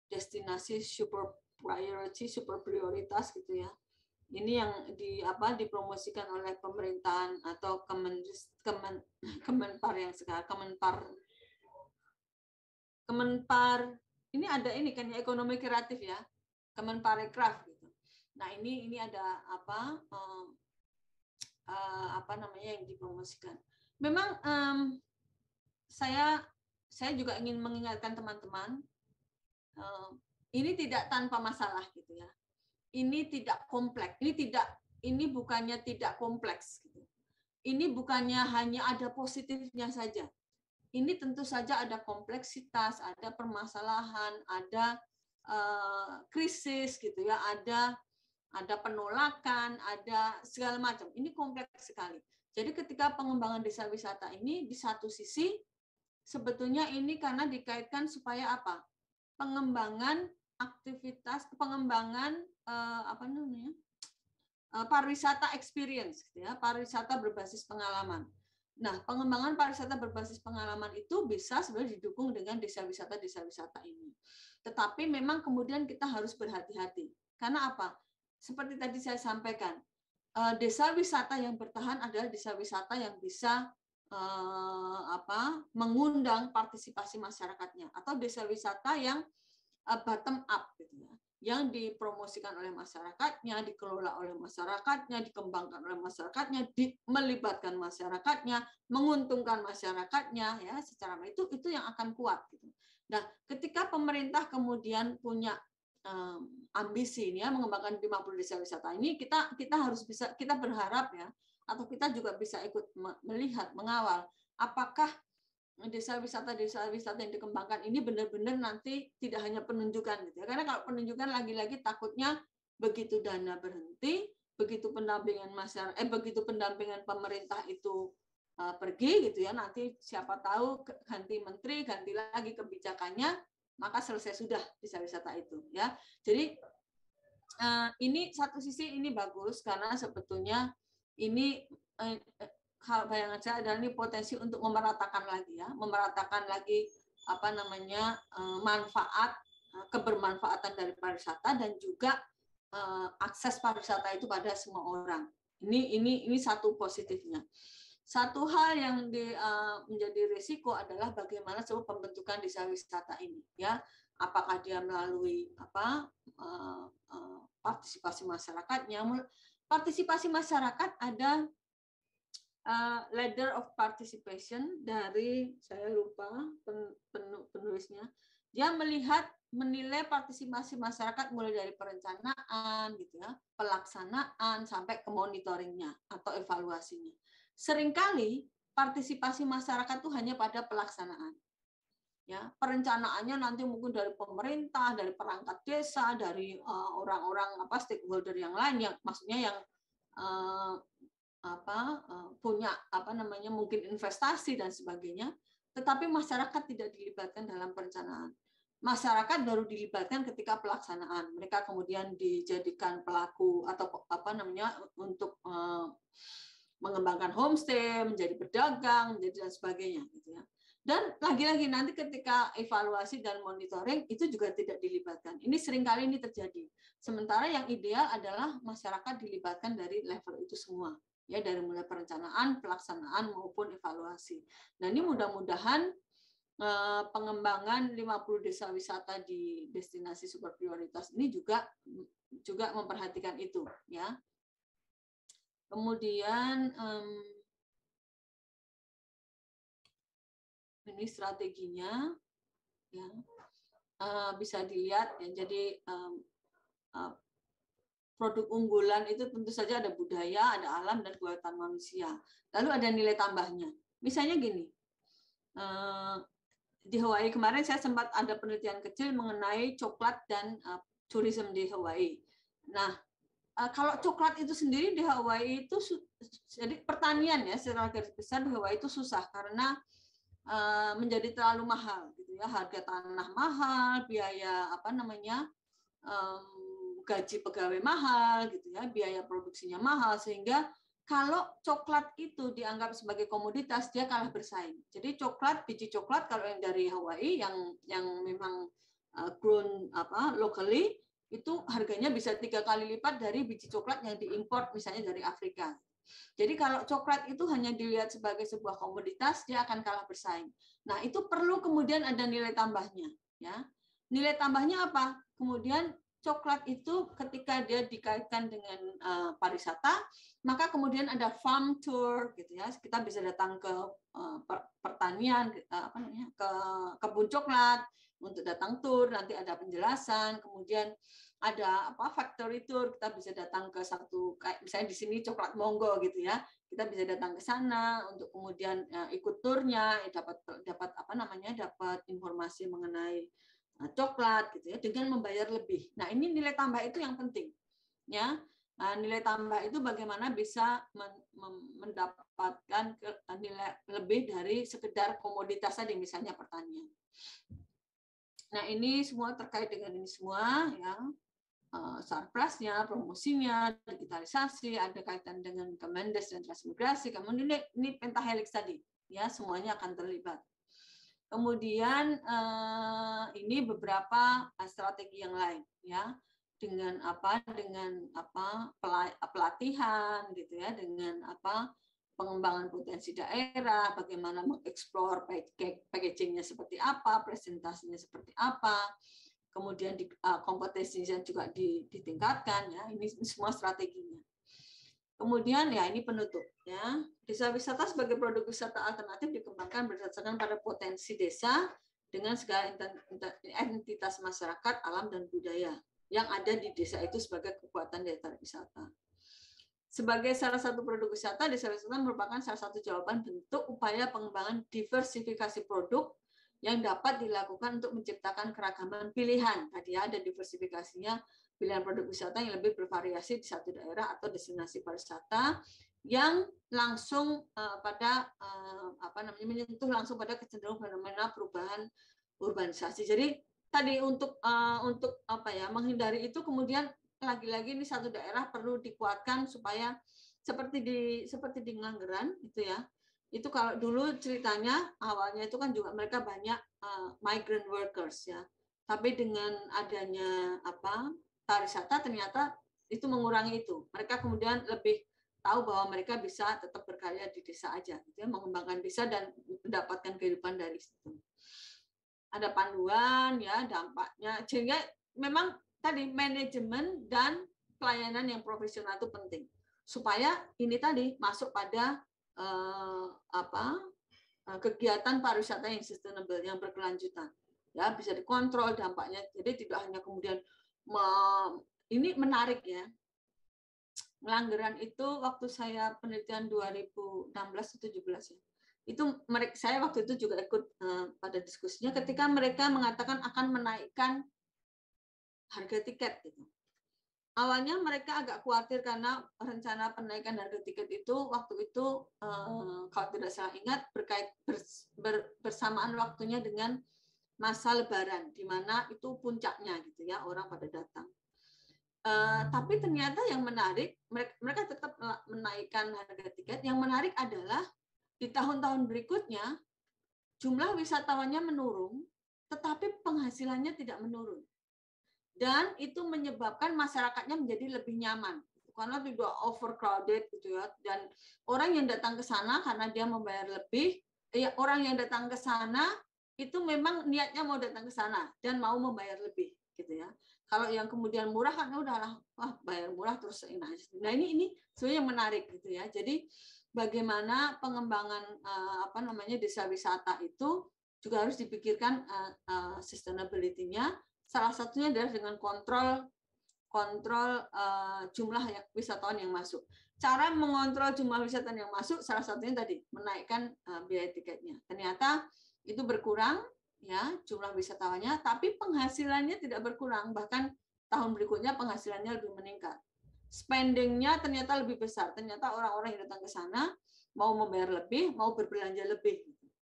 destinasi super priority, super prioritas gitu ya. Ini yang dipromosikan oleh pemerintahan atau Kemenpar yang sekarang, Kemenpar ini ada ini kan ya, ekonomi kreatif ya, Kemenparekraf gitu. Nah ini ada apa namanya yang dipromosikan. Memang saya juga ingin mengingatkan teman-teman, ini tidak tanpa masalah gitu ya. Ini tidak kompleks. Ini bukannya tidak kompleks gitu. Ini bukannya hanya ada positifnya saja. Ini tentu saja ada kompleksitas, ada permasalahan, ada krisis gitu ya, ada penolakan, ada segala macam. Ini kompleks sekali. Jadi ketika pengembangan desa wisata ini di satu sisi sebetulnya ini karena dikaitkan supaya apa? Pengembangan aktivitas, pengembangan pariwisata experience, gitu ya, pariwisata berbasis pengalaman. Nah, pengembangan pariwisata berbasis pengalaman itu bisa sebenarnya didukung dengan desa wisata ini. Tetapi memang kemudian kita harus berhati-hati. Karena apa? Seperti tadi saya sampaikan, desa wisata yang bertahan adalah desa wisata yang bisa mengundang partisipasi masyarakatnya, atau desa wisata yang bottom up, gitu ya, yang dipromosikan oleh masyarakatnya, dikelola oleh masyarakatnya, dikembangkan oleh masyarakatnya, melibatkan masyarakatnya, menguntungkan masyarakatnya, ya, secara itu yang akan kuat, gitu. Nah, ketika pemerintah kemudian punya ambisi ya mengembangkan 50 desa wisata ini, kita harus bisa, kita berharap ya, atau kita juga bisa ikut melihat, mengawal apakah desa wisata yang dikembangkan ini benar-benar nanti tidak hanya penunjukan, gitu ya. Karena kalau penunjukan lagi-lagi takutnya begitu dana berhenti, begitu pendampingan begitu pendampingan pemerintah itu pergi, gitu ya, nanti siapa tahu ganti menteri, ganti lagi kebijakannya, maka selesai sudah desa wisata itu, ya. Jadi ini satu sisi ini bagus karena sebetulnya ini bayangan saya adalah ini potensi untuk memeratakan lagi manfaat, kebermanfaatan dari pariwisata, dan juga akses pariwisata itu pada semua orang. Ini satu positifnya. Satu hal yang menjadi risiko adalah bagaimana sebuah pembentukan desa wisata ini, ya. Apakah dia melalui partisipasi masyarakatnya? Partisipasi masyarakat ada ladder of participation dari, saya lupa penulisnya. Dia menilai partisipasi masyarakat mulai dari perencanaan, gitu ya, pelaksanaan sampai ke monitoringnya atau evaluasinya. Seringkali partisipasi masyarakat itu hanya pada pelaksanaan. Ya, perencanaannya nanti mungkin dari pemerintah, dari perangkat desa, dari orang-orang stakeholder yang lain, yang maksudnya yang punya mungkin investasi dan sebagainya, tetapi masyarakat tidak dilibatkan dalam perencanaan. Masyarakat baru dilibatkan ketika pelaksanaan. Mereka kemudian dijadikan pelaku atau untuk mengembangkan homestay, menjadi pedagang, menjadi dan sebagainya, gitu ya. Dan lagi-lagi nanti ketika evaluasi dan monitoring itu juga tidak dilibatkan. Ini seringkali ini terjadi. Sementara yang ideal adalah masyarakat dilibatkan dari level itu semua, ya, dari mulai perencanaan, pelaksanaan maupun evaluasi. Nah, ini mudah-mudahan pengembangan 50 desa wisata di destinasi super prioritas ini juga memperhatikan itu, ya. Kemudian ini strateginya, ya, bisa dilihat, ya. Jadi produk unggulan itu tentu saja ada budaya, ada alam, dan buatan manusia. Lalu ada nilai tambahnya. Misalnya gini, di Hawaii kemarin saya sempat ada penelitian kecil mengenai coklat dan tourism di Hawaii. Nah, kalau coklat itu sendiri di Hawaii itu, jadi pertanian ya secara garis besar di Hawaii itu susah karena menjadi terlalu mahal, gitu ya, harga tanah mahal, biaya gaji pegawai mahal, gitu ya, biaya produksinya mahal, sehingga kalau coklat itu dianggap sebagai komoditas, dia kalah bersaing. Jadi biji coklat kalau yang dari Hawaii yang memang grown locally, itu harganya bisa 3 kali lipat dari biji coklat yang diimpor misalnya dari Afrika. Jadi kalau coklat itu hanya dilihat sebagai sebuah komoditas, dia akan kalah bersaing. Nah, itu perlu kemudian ada nilai tambahnya, ya. Nilai tambahnya apa? Kemudian coklat itu ketika dia dikaitkan dengan pariwisata, maka kemudian ada farm tour, gitu ya. Kita bisa datang ke pertanian, ke kebun coklat untuk datang tour, nanti ada penjelasan, kemudian ada factory tour, kita bisa datang ke satu, kayak misalnya di sini coklat Monggo, gitu ya, kita bisa datang ke sana untuk kemudian ikut turnya, dapat informasi mengenai coklat, gitu ya, dengan membayar lebih. Nah, ini nilai tambah itu yang penting, ya. Nah, nilai tambah itu bagaimana bisa mendapatkan nilai lebih dari sekedar komoditas tadi, misalnya pertanian. Nah, ini semua terkait dengan ini semua, ya. sarprasnya, promosinya, digitalisasi, ada kaitan dengan Kemendes dan transmigrasi, kemudian ini pentahelix tadi, ya semuanya akan terlibat. Kemudian ini beberapa strategi yang lain, ya dengan pelatihan gitu ya, dengan pengembangan potensi daerah, bagaimana mengeksplor packagingnya seperti apa, presentasinya seperti apa, kemudian kompetensinya juga ditingkatkan, ya ini semua strateginya. Kemudian ya ini penutup, ya desa wisata sebagai produk wisata alternatif dikembangkan berdasarkan pada potensi desa dengan segala entitas masyarakat, alam dan budaya yang ada di desa itu sebagai kekuatan daya wisata. Sebagai salah satu produk wisata, desa wisata merupakan salah satu jawaban bentuk upaya pengembangan diversifikasi produk yang dapat dilakukan untuk menciptakan keragaman pilihan. Tadi ada diversifikasinya, pilihan produk wisata yang lebih bervariasi di satu daerah atau destinasi pariwisata yang langsung menyentuh langsung pada kecenderungan fenomena perubahan urbanisasi. Jadi tadi untuk menghindari itu, kemudian lagi-lagi ini satu daerah perlu dikuatkan supaya seperti di Nganggeran itu ya. Itu kalau dulu ceritanya awalnya itu kan juga mereka banyak migrant workers ya. Tapi dengan adanya pariwisata ternyata itu mengurangi itu. Mereka kemudian lebih tahu bahwa mereka bisa tetap berkarya di desa aja, gitu ya, mengembangkan desa dan mendapatkan kehidupan dari situ. Ada panduan ya dampaknya, sehingga memang tadi manajemen dan pelayanan yang profesional itu penting supaya ini tadi masuk pada kegiatan pariwisata yang sustainable, yang berkelanjutan, ya bisa dikontrol dampaknya. Jadi tidak hanya kemudian ini menarik ya. Nganggeran itu waktu saya penelitian 2016-17 ya. Itu saya waktu itu juga ikut pada diskusinya ketika mereka mengatakan akan menaikkan harga tiket gitu. Awalnya mereka agak khawatir karena rencana penaikan harga tiket itu waktu itu kalau tidak salah ingat bersamaan waktunya dengan masa Lebaran, di mana itu puncaknya gitu ya, orang pada datang. Tapi ternyata yang menarik, mereka tetap menaikkan harga tiket. Yang menarik adalah di tahun-tahun berikutnya jumlah wisatawannya menurun, tetapi penghasilannya tidak menurun. Dan itu menyebabkan masyarakatnya menjadi lebih nyaman karena tidak overcrowded gitu ya. Dan orang yang datang ke sana karena dia membayar lebih, orang yang datang ke sana itu memang niatnya mau datang ke sana dan mau membayar lebih gitu ya. Kalau yang kemudian murah kan udahlah, bayar murah terus enak. Nah ini sebenarnya menarik gitu ya. Jadi bagaimana pengembangan desa wisata itu juga harus dipikirkan sustainability-nya. Salah satunya adalah dengan kontrol jumlah wisatawan yang masuk. Cara mengontrol jumlah wisatawan yang masuk salah satunya tadi menaikkan biaya tiketnya. Ternyata itu berkurang ya jumlah wisatawannya, tapi penghasilannya tidak berkurang, bahkan tahun berikutnya penghasilannya lebih meningkat. Spendingnya ternyata lebih besar. Ternyata orang-orang yang datang ke sana mau membayar lebih, mau berbelanja lebih.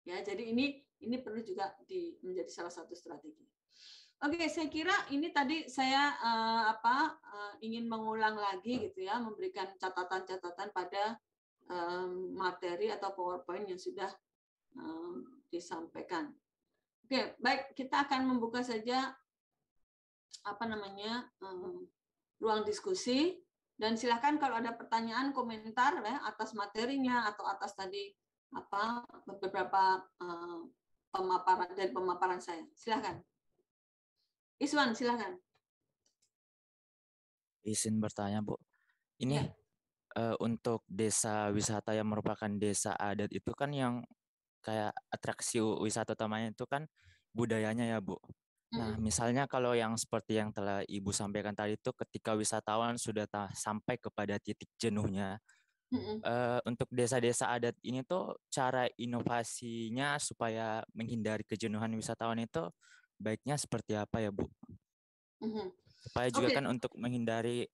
Ya, jadi ini perlu juga menjadi salah satu strategi. Oke, saya kira ini tadi saya ingin mengulang lagi gitu ya, memberikan catatan-catatan pada materi atau PowerPoint yang sudah disampaikan. Oke, baik, kita akan membuka saja ruang diskusi, dan silakan kalau ada pertanyaan, komentar ya atas materinya atau atas tadi beberapa pemaparan saya. Silakan. Iswan, silakan. Izin bertanya, Bu. Ini ya. Untuk desa wisata yang merupakan desa adat itu kan yang kayak atraksi wisata utamanya itu kan budayanya ya, Bu. Nah, misalnya kalau yang seperti yang telah Ibu sampaikan tadi itu ketika wisatawan sudah sampai kepada titik jenuhnya, untuk desa-desa adat ini tuh cara inovasinya supaya menghindari kejenuhan wisatawan itu baiknya seperti apa ya, Bu? Supaya juga kan untuk menghindari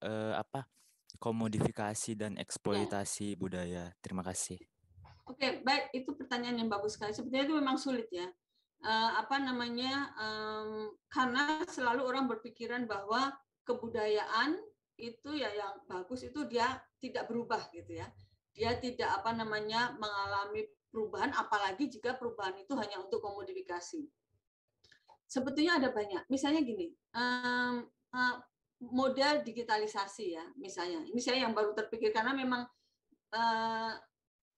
komodifikasi dan eksploitasi budaya. Terima kasih. Oke, baik, itu pertanyaan yang bagus sekali. Sebenarnya itu memang sulit ya. Karena selalu orang berpikiran bahwa kebudayaan itu ya yang bagus itu dia tidak berubah gitu ya. Dia tidak mengalami perubahan, apalagi jika perubahan itu hanya untuk komodifikasi. Sebetulnya ada banyak. Misalnya gini, model digitalisasi ya, misalnya. Ini saya yang baru terpikir karena memang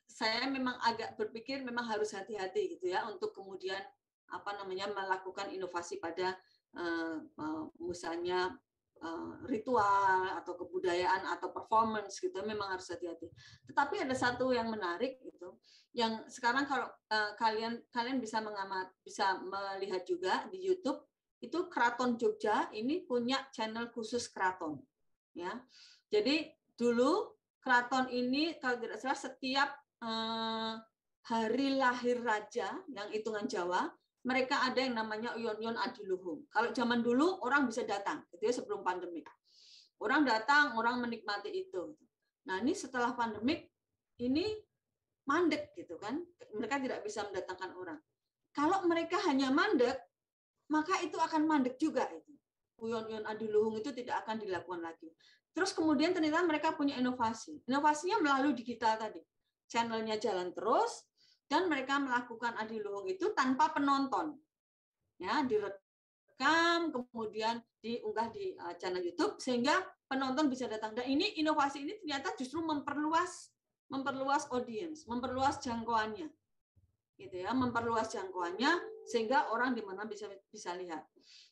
saya memang agak berpikir memang harus hati-hati gitu ya untuk kemudian melakukan inovasi pada misalnya ritual atau kebudayaan atau performance gitu, memang harus hati-hati. Tetapi ada satu yang menarik gitu, yang sekarang kalau kalian bisa melihat juga di YouTube, itu Keraton Jogja ini punya channel khusus keraton ya. Jadi dulu keraton ini kalau tidak salah setiap hari lahir raja yang hitungan Jawa, mereka ada yang namanya Uyon-Uyon Adiluhung. Kalau zaman dulu orang bisa datang, itu ya sebelum pandemik. Orang datang, orang menikmati itu. Nah ini setelah pandemik, ini mandek gitu kan, mereka tidak bisa mendatangkan orang. Kalau mereka hanya mandek, maka itu akan mandek juga itu. Uyon-Uyon Adiluhung itu tidak akan dilakukan lagi. Terus kemudian ternyata mereka punya inovasi. Inovasinya melalui digital tadi. Channelnya jalan terus, dan mereka melakukan adiluhung itu tanpa penonton. Ya, direkam, kemudian diunggah di channel YouTube, sehingga penonton bisa datang. Dan ini inovasi ini ternyata justru memperluas audiens, memperluas jangkauannya. Gitu ya, memperluas jangkauannya sehingga orang di mana bisa lihat.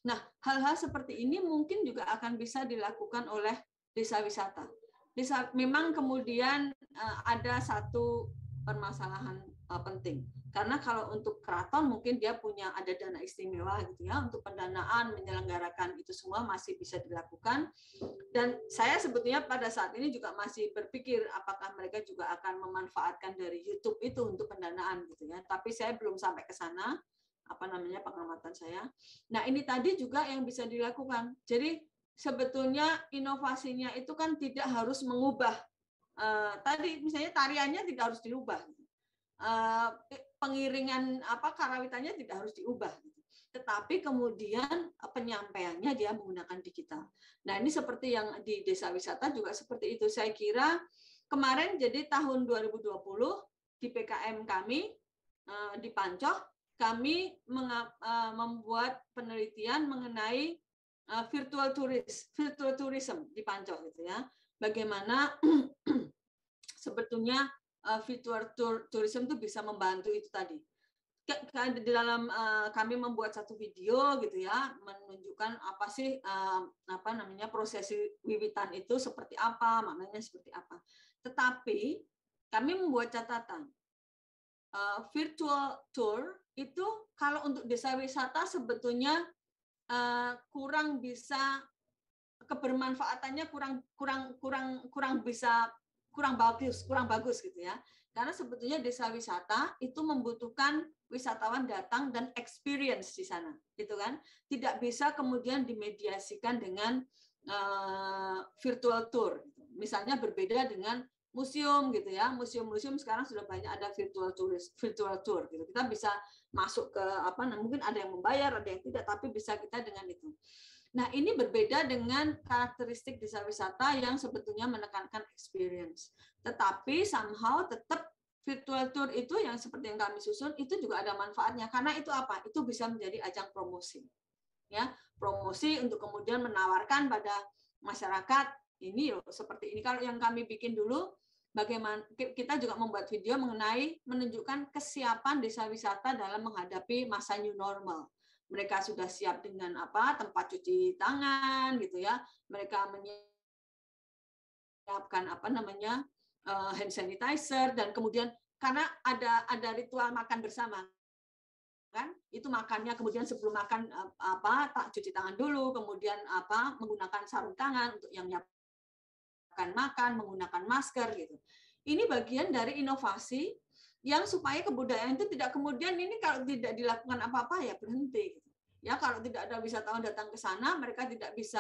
Nah, hal-hal seperti ini mungkin juga akan bisa dilakukan oleh desa wisata. Memang kemudian ada satu permasalahan penting, karena kalau untuk keraton mungkin dia ada dana istimewa gitu ya, untuk pendanaan menyelenggarakan itu semua masih bisa dilakukan. Dan saya sebetulnya pada saat ini juga masih berpikir apakah mereka juga akan memanfaatkan dari YouTube itu untuk pendanaan gitu ya, tapi saya belum sampai ke sana pengamatan saya. Nah ini tadi juga yang bisa dilakukan. Jadi sebetulnya inovasinya itu kan tidak harus mengubah tadi misalnya tariannya tidak harus diubah, pengiringan karawitannya tidak harus diubah, tetapi kemudian penyampaiannya dia menggunakan digital. Nah ini seperti yang di desa wisata juga seperti itu. Saya kira kemarin jadi tahun 2020 di PKM kami di Pancoh kami membuat penelitian mengenai virtual tourism di Pancoh gitu ya. Bagaimana sebetulnya virtual tourism itu bisa membantu itu tadi. Di dalam kami membuat satu video gitu ya, menunjukkan apa sih prosesi wiwitan itu seperti apa, maknanya seperti apa. Tetapi kami membuat catatan. Virtual tour itu kalau untuk desa wisata sebetulnya kurang bisa, kebermanfaatannya kurang bagus gitu ya. Karena sebetulnya desa wisata itu membutuhkan wisatawan datang dan experience di sana, gitu kan? Tidak bisa kemudian dimediasikan dengan virtual tour. Misalnya berbeda dengan museum gitu ya. Museum-museum sekarang sudah banyak ada virtual tour gitu. Kita bisa masuk ke mungkin ada yang membayar, ada yang tidak, tapi bisa kita dengan itu. Nah, ini berbeda dengan karakteristik desa wisata yang sebetulnya menekankan experience. Tetapi somehow tetap virtual tour itu yang seperti yang kami susun itu juga ada manfaatnya, karena itu apa? Itu bisa menjadi ajang promosi. Ya, promosi untuk kemudian menawarkan pada masyarakat ini loh seperti ini. Kalau yang kami bikin dulu, bagaimana kita juga membuat video mengenai menunjukkan kesiapan desa wisata dalam menghadapi masa new normal. Mereka sudah siap dengan tempat cuci tangan gitu ya. Mereka menyiapkan hand sanitizer, dan kemudian karena ada ritual makan bersama kan, itu makannya kemudian sebelum makan cuci tangan dulu, kemudian menggunakan sarung tangan untuk yang menyiapkan makan, menggunakan masker gitu. Ini bagian dari inovasi yang supaya kebudayaan itu tidak kemudian ini kalau tidak dilakukan apa-apa ya berhenti gitu. Ya kalau tidak ada wisatawan datang ke sana, mereka tidak bisa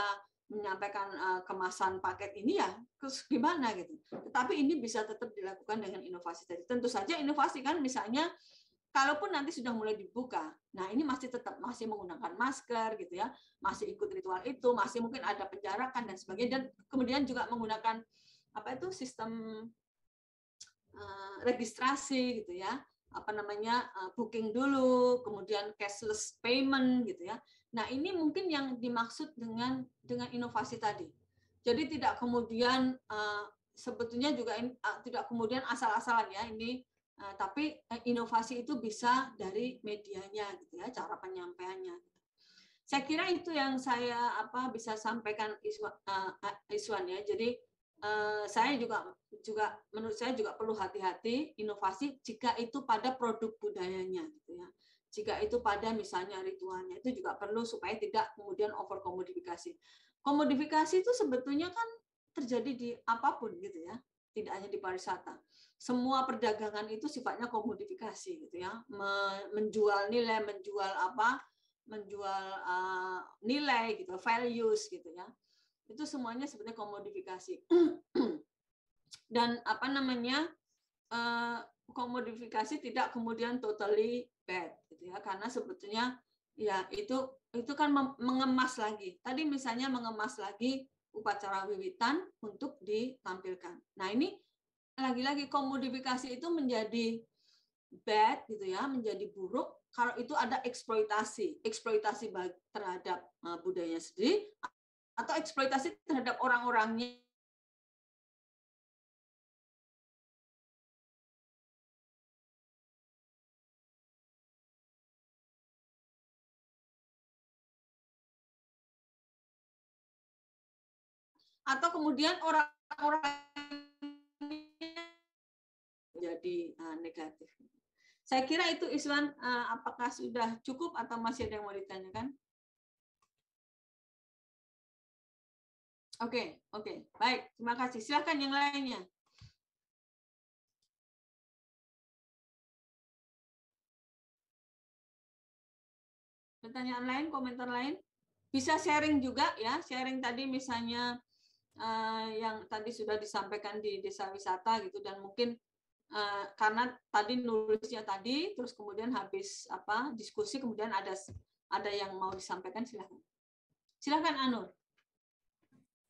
menyampaikan kemasan paket ini ya terus gimana gitu. Tetapi ini bisa tetap dilakukan dengan inovasi tadi. Tentu saja inovasi kan misalnya kalaupun nanti sudah mulai dibuka, nah ini masih menggunakan masker gitu ya, masih ikut ritual itu, masih mungkin ada penjarakan dan sebagainya, dan kemudian juga menggunakan apa itu sistem registrasi gitu ya, apa namanya booking dulu, kemudian cashless payment gitu ya. Nah ini mungkin yang dimaksud dengan inovasi tadi. Jadi tidak kemudian sebetulnya juga tidak kemudian asal-asalan ya ini, tapi inovasi itu bisa dari medianya gitu ya, cara penyampaiannya. Saya kira itu yang saya bisa sampaikan Iswan ya. Jadi saya juga menurut saya juga perlu hati-hati inovasi jika itu pada produk budayanya gitu ya. Jika itu pada misalnya ritualnya itu juga perlu supaya tidak kemudian over komodifikasi. Komodifikasi itu sebetulnya kan terjadi di apapun gitu ya, tidak hanya di pariwisata. Semua perdagangan itu sifatnya komodifikasi gitu ya, menjual nilai, menjual nilai gitu, values gitu ya. Itu semuanya sebenarnya komodifikasi. Dan apa namanya komodifikasi tidak kemudian totally bad gitu ya, karena sebetulnya ya itu kan mengemas lagi. Tadi misalnya mengemas lagi upacara wiwitan untuk ditampilkan. Nah ini lagi-lagi komodifikasi itu menjadi bad gitu ya, menjadi buruk kalau itu ada eksploitasi terhadap budayanya sendiri atau eksploitasi terhadap orang-orangnya. Atau kemudian orang-orang jadi negatif. Saya kira itu Iswan, apakah sudah cukup atau masih ada yang mau ditanyakan? Oke, baik, terima kasih. Silakan yang lainnya. Pertanyaan lain, komentar lain? Bisa sharing juga ya, sharing tadi misalnya yang tadi sudah disampaikan di desa wisata gitu, dan mungkin karena tadi nulisnya tadi, terus kemudian habis diskusi, kemudian ada yang mau disampaikan, silakan. Silakan Anur.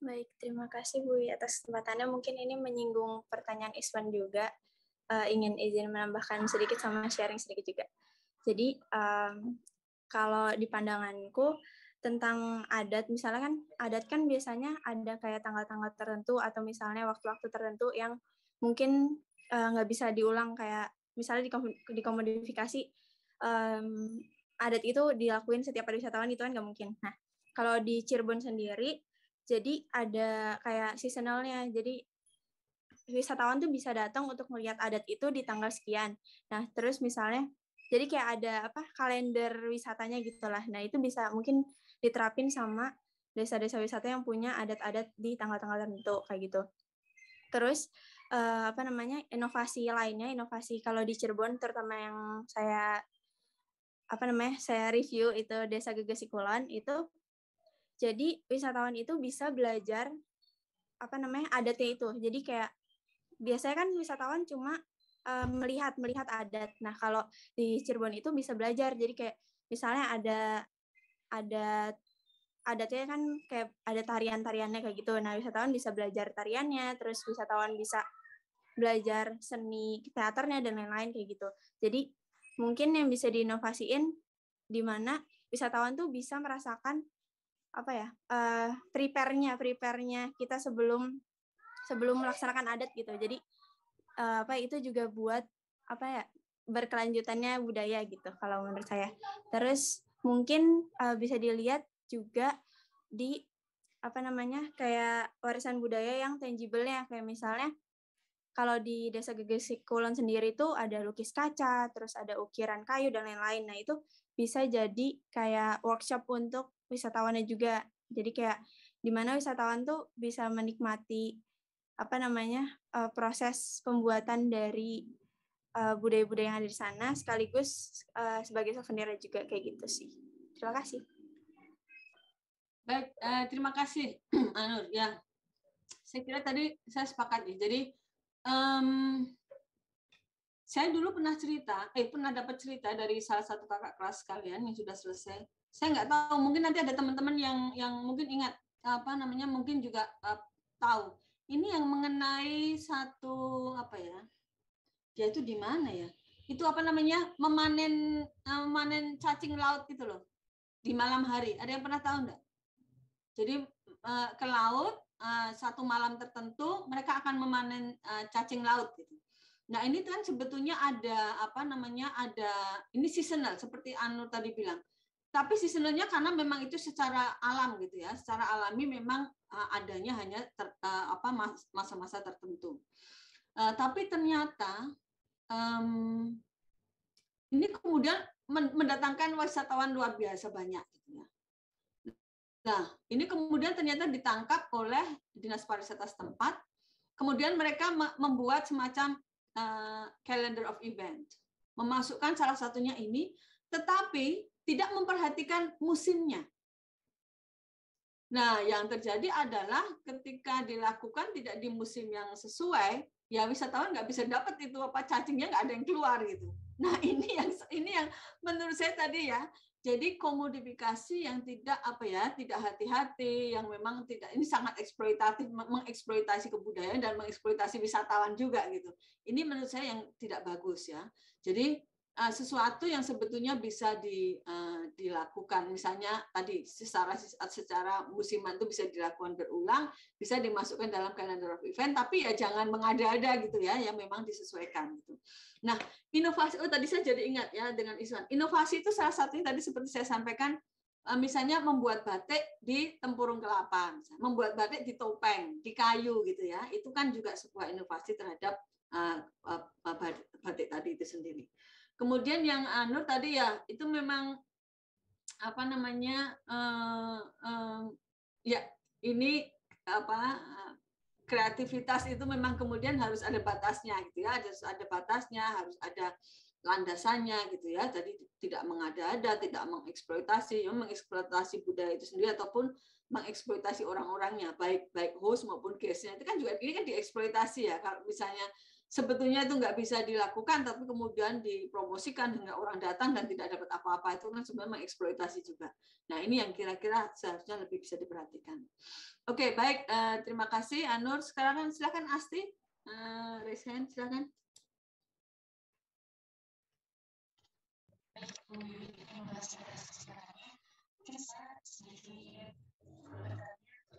Baik, terima kasih Bu atas kesempatannya. Mungkin ini menyinggung pertanyaan Iswan juga. Ingin izin menambahkan sedikit sama sharing sedikit juga. Jadi kalau di pandanganku tentang adat, misalnya kan adat kan biasanya ada kayak tanggal-tanggal tertentu atau misalnya waktu-waktu tertentu yang mungkin nggak bisa diulang, kayak misalnya dikomodifikasi adat itu dilakuin setiap ada wisatawan, itu kan nggak mungkin. Nah, kalau di Cirebon sendiri, jadi ada kayak seasonalnya, jadi wisatawan tuh bisa datang untuk melihat adat itu di tanggal sekian. Nah, terus misalnya, jadi kayak ada kalender wisatanya gitulah. Nah, itu bisa mungkin diterapin sama desa-desa wisata yang punya adat-adat di tanggal-tanggal tertentu kayak gitu. Terus inovasi lainnya, inovasi kalau di Cirebon terutama yang saya review itu Desa Gegesikulon itu. Jadi wisatawan itu bisa belajar adatnya itu. Jadi kayak biasanya kan wisatawan cuma melihat adat. Nah, kalau di Cirebon itu bisa belajar. Jadi kayak misalnya ada adatnya kan kayak ada tarian-tariannya kayak gitu. Nah, wisatawan bisa belajar tariannya, terus wisatawan bisa belajar seni teaternya dan lain-lain kayak gitu. Jadi mungkin yang bisa diinovasiin di mana wisatawan tuh bisa merasakan prepare-nya kita sebelum melaksanakan adat gitu. Jadi itu juga buat berkelanjutannya budaya gitu kalau menurut saya. Terus mungkin bisa dilihat juga di kayak warisan budaya yang tangible-nya, kayak misalnya kalau di Desa Gegesikulon sendiri itu ada lukis kaca, terus ada ukiran kayu dan lain-lain. Nah, itu bisa jadi kayak workshop untuk wisatawannya juga. Jadi kayak di mana wisatawan tuh bisa menikmati proses pembuatan dari budaya-budaya yang ada di sana, sekaligus sebagai souvenir juga kayak gitu sih. Terima kasih. Baik, terima kasih Anur. Ya, saya kira tadi saya sepakat ya. Jadi Saya dulu pernah dapat cerita dari salah satu kakak kelas kalian yang sudah selesai. Saya nggak tahu, mungkin nanti ada teman-teman yang mungkin ingat apa namanya, mungkin juga tahu. Ini yang mengenai satu apa ya? Dia itu di mana ya? Itu apa namanya? Memanen cacing laut gitu loh. Di malam hari. Ada yang pernah tahu enggak? Jadi ke laut satu malam tertentu mereka akan memanen cacing laut gitu. Nah, ini kan sebetulnya ada apa namanya? Ini seasonal seperti Anu tadi bilang. Tapi seasonalnya karena memang itu secara alam gitu ya. Secara alami memang adanya hanya masa-masa tertentu. Tapi ternyata ini kemudian mendatangkan wisatawan luar biasa banyak gitu ya. Nah, ini kemudian ternyata ditangkap oleh Dinas Pariwisata setempat. Kemudian mereka membuat semacam calendar of event. Memasukkan salah satunya ini, tetapi tidak memperhatikan musimnya. Nah, yang terjadi adalah ketika dilakukan tidak di musim yang sesuai, ya wisatawan nggak bisa dapat itu cacingnya, nggak ada yang keluar gitu. Nah, ini yang menurut saya tadi ya. Jadi komodifikasi yang tidak tidak hati-hati, yang memang tidak, ini sangat eksploitatif, mengeksploitasi kebudayaan dan mengeksploitasi wisatawan juga gitu. Ini menurut saya yang tidak bagus ya. Jadi sesuatu yang sebetulnya bisa dilakukan, misalnya tadi secara musiman itu bisa dilakukan berulang, bisa dimasukkan dalam calendar of event, tapi ya jangan mengada-ada gitu ya, yang memang disesuaikan gitu. Nah, inovasi, tadi saya jadi ingat ya dengan Iswan. Inovasi itu salah satunya tadi seperti saya sampaikan, misalnya membuat batik di tempurung kelapa, misalnya, membuat batik di topeng, di kayu gitu ya. Itu kan juga sebuah inovasi terhadap batik tadi itu sendiri. Kemudian yang Nur tadi ya, itu memang apa namanya, ya ini kreativitas itu memang kemudian harus ada batasnya gitu ya, harus ada batasnya, harus ada landasannya gitu ya. Jadi tidak mengada-ada, tidak mengeksploitasi, mengeksploitasi budaya itu sendiri ataupun mengeksploitasi orang-orangnya, baik host maupun guest-nya. Itu kan juga ini kan dieksploitasi ya. Kalau misalnya sebetulnya itu nggak bisa dilakukan, tapi kemudian dipromosikan hingga orang datang dan tidak dapat apa-apa, itu kan sebenarnya mengeksploitasi juga. Nah, ini yang kira-kira seharusnya lebih bisa diperhatikan. Oke, baik. Terima kasih, Anur. Sekarang silakan Asti. Raise hand, silakan.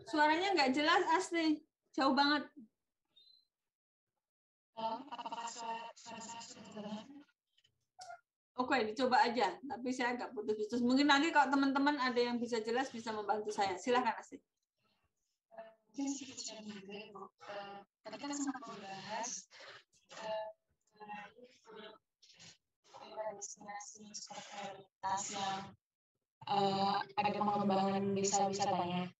Suaranya nggak jelas, Asti. Jauh banget. Apakah suara saya sudah jelas? Oke, dicoba aja. Tapi saya agak putus-putus. Mungkin nanti kalau teman-teman ada yang bisa jelas, bisa membantu saya. Silakan, Asti. Mungkin sedikit juga, Bu. Tadi kan sempat dibahas destinasi prioritas yang ada pengembangan desa wisatanya.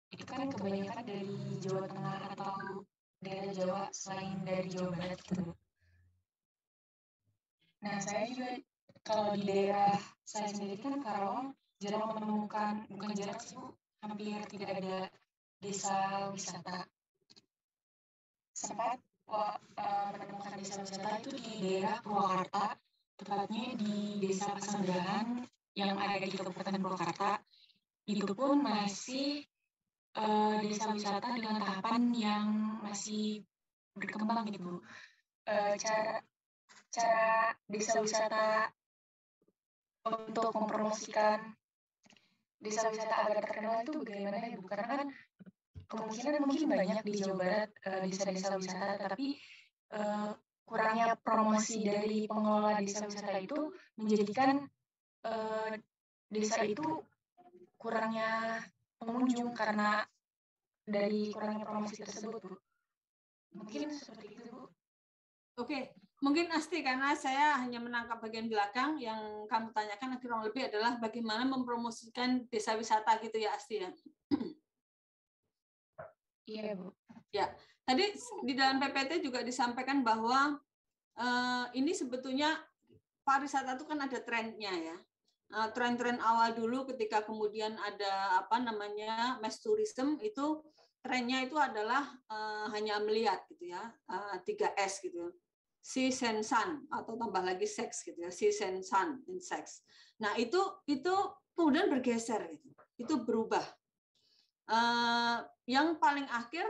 Itu kan kebanyakan dari Jawa Tengah atau daerah Jawa selain dari Jawa Barat gitu. Nah, saya juga kalau di daerah saya sendiri kan Karawang jarang menemukan, bukan jarang sih Bu, hampir tidak ada desa wisata. Sempat menemukan desa wisata itu di daerah Purwakarta, tepatnya di Desa Pasanggerahan yang ada di Kabupaten Purwakarta. Itu pun masih desa wisata dengan tahapan yang masih berkembang gitu, Bu. Cara desa wisata untuk mempromosikan desa wisata agar terkenal itu bagaimana ya, Bu? Karena kan kemungkinan mungkin banyak di Jawa Barat desa-desa wisata, tapi kurangnya promosi dari pengelola desa wisata itu menjadikan desa itu kurangnya pengunjung karena dari kurangnya promosi tersebut, Bu. Mungkin seperti itu, Bu. Oke, mungkin Asti, karena saya hanya menangkap bagian belakang, yang kamu tanyakan kurang lebih adalah bagaimana mempromosikan desa wisata gitu ya, Asti ya. Iya, Bu. Ya, tadi di dalam PPT juga disampaikan bahwa ini sebetulnya pariwisata itu kan ada trennya ya. Tren-tren awal dulu ketika kemudian ada mass tourism, itu trennya itu adalah hanya melihat gitu ya, 3S gitu. Seas and Sun atau tambah lagi sex gitu ya, Seas and Sun in sex. Nah itu kemudian bergeser gitu, itu berubah. Yang paling akhir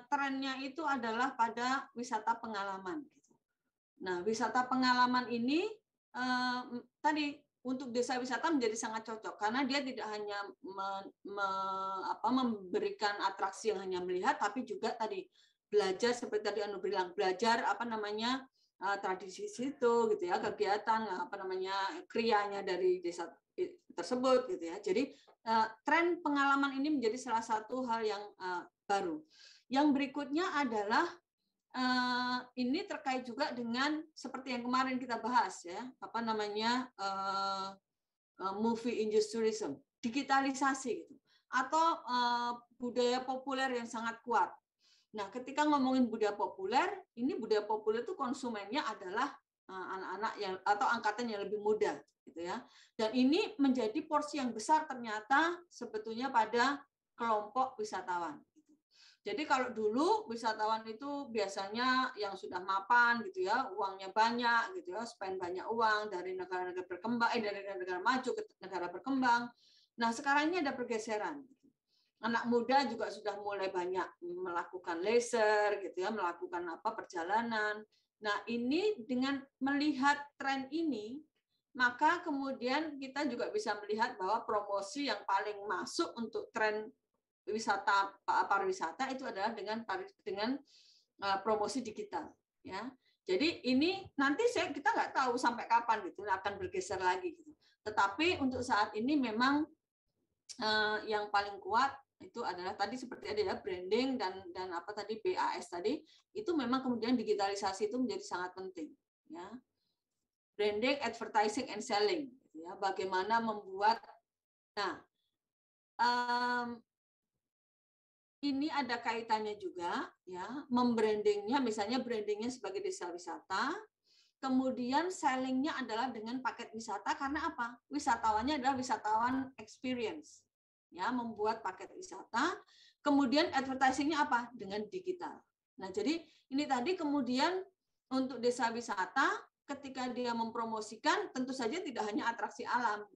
trennya itu adalah pada wisata pengalaman. Gitu. Nah wisata pengalaman ini tadi untuk desa wisata menjadi sangat cocok karena dia tidak hanya memberikan atraksi yang hanya melihat, tapi juga tadi belajar seperti tadi Anu bilang, belajar tradisi situ gitu ya, kegiatan krianya dari desa tersebut gitu ya. Jadi tren pengalaman ini menjadi salah satu hal yang baru. Yang berikutnya adalah ini terkait juga dengan seperti yang kemarin kita bahas ya, movie industry tourism, digitalisasi gitu, atau budaya populer yang sangat kuat. Nah, ketika ngomongin budaya populer, ini budaya populer itu konsumennya adalah anak-anak yang atau angkatan yang lebih muda, gitu ya. Dan ini menjadi porsi yang besar ternyata sebetulnya pada kelompok wisatawan. Jadi kalau dulu wisatawan itu biasanya yang sudah mapan, gitu ya, uangnya banyak, gitu ya, spend banyak uang dari negara-negara berkembang, dari negara maju ke negara berkembang. Nah, sekarang ini ada pergeseran. Anak muda juga sudah mulai banyak melakukan leisure gitu ya, melakukan perjalanan. Nah, ini dengan melihat tren ini, maka kemudian kita juga bisa melihat bahwa promosi yang paling masuk untuk tren wisata pariwisata itu adalah dengan promosi digital ya. Jadi ini nanti kita nggak tahu sampai kapan gitu akan bergeser lagi gitu. Tetapi untuk saat ini memang yang paling kuat itu adalah tadi seperti ada ya branding dan tadi BAS tadi itu memang kemudian digitalisasi itu menjadi sangat penting ya. Branding, advertising and selling ya, bagaimana membuat ini ada kaitannya juga ya, membrandingnya misalnya brandingnya sebagai desa wisata, kemudian sellingnya adalah dengan paket wisata karena apa? Wisatawannya adalah wisatawan experience. Ya, membuat paket wisata, kemudian advertisingnya apa? Dengan digital. Nah, jadi ini tadi kemudian untuk desa wisata ketika dia mempromosikan tentu saja tidak hanya atraksi alam,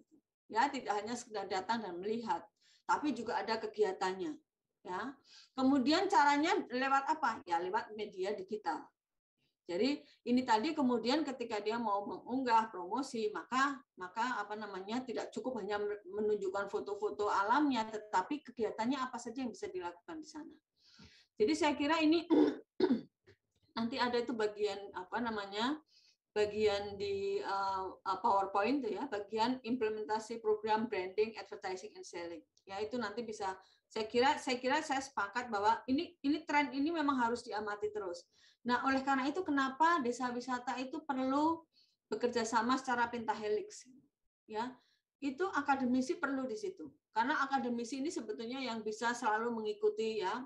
ya, tidak hanya sekedar datang dan melihat, tapi juga ada kegiatannya, ya. Kemudian caranya lewat apa? Ya, lewat media digital. Jadi ini tadi kemudian ketika dia mau mengunggah promosi maka tidak cukup hanya menunjukkan foto-foto alamnya, tetapi kegiatannya apa saja yang bisa dilakukan di sana. Jadi saya kira ini nanti ada itu bagian bagian di PowerPoint ya, bagian implementasi program branding, advertising and selling. Ya itu nanti bisa saya kira saya sepakat bahwa ini tren ini memang harus diamati terus. Nah, oleh karena itu kenapa desa wisata itu perlu bekerja sama secara pentahelix. Ya. Itu akademisi perlu di situ. Karena akademisi ini sebetulnya yang bisa selalu mengikuti ya,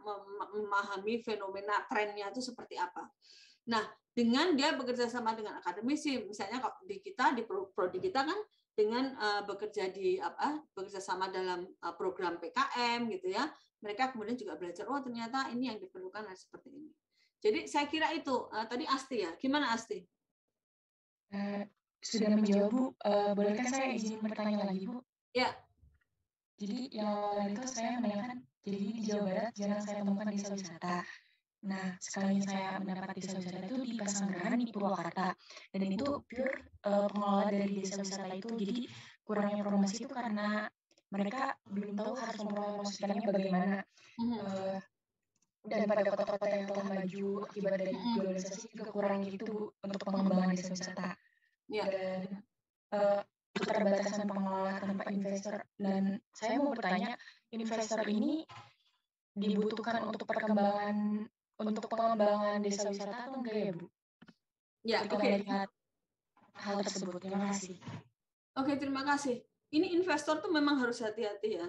memahami fenomena trennya itu seperti apa. Nah, dengan dia bekerja sama dengan akademisi, misalnya di kita di prodi kita kan dengan bekerja sama dalam program PKM gitu ya, mereka kemudian juga belajar ternyata ini yang diperlukan seperti ini. Jadi saya kira itu tadi Asti ya, gimana Asti? Sudah menjawab Bu, bolehkah saya izin bertanya lagi Bu? Ya. Jadi yang awal itu saya menanyakan, jadi di Jawa Barat jarang saya temukan desa wisata. Nah, sekalinya saya mendapat desa wisata itu di Pasanggerahan di Purwakarta. Dan itu pure pengelola dari desa wisata itu. Jadi kurangnya promosi itu karena mereka belum tahu harus mempromosikannya bagaimana. Dan pada kota-kota yang telah maju akibat dari globalisasi juga kurang gitu untuk pengembangan desa wisata. Dan keterbatasan pengelola tanpa investor. Dan saya mau bertanya, investor ini dibutuhkan untuk pengembangan desa wisata atau enggak ya Bu? Ya, oke. Melihat hal tersebut, terima kasih. Oke, terima kasih. Ini investor tuh memang harus hati-hati ya.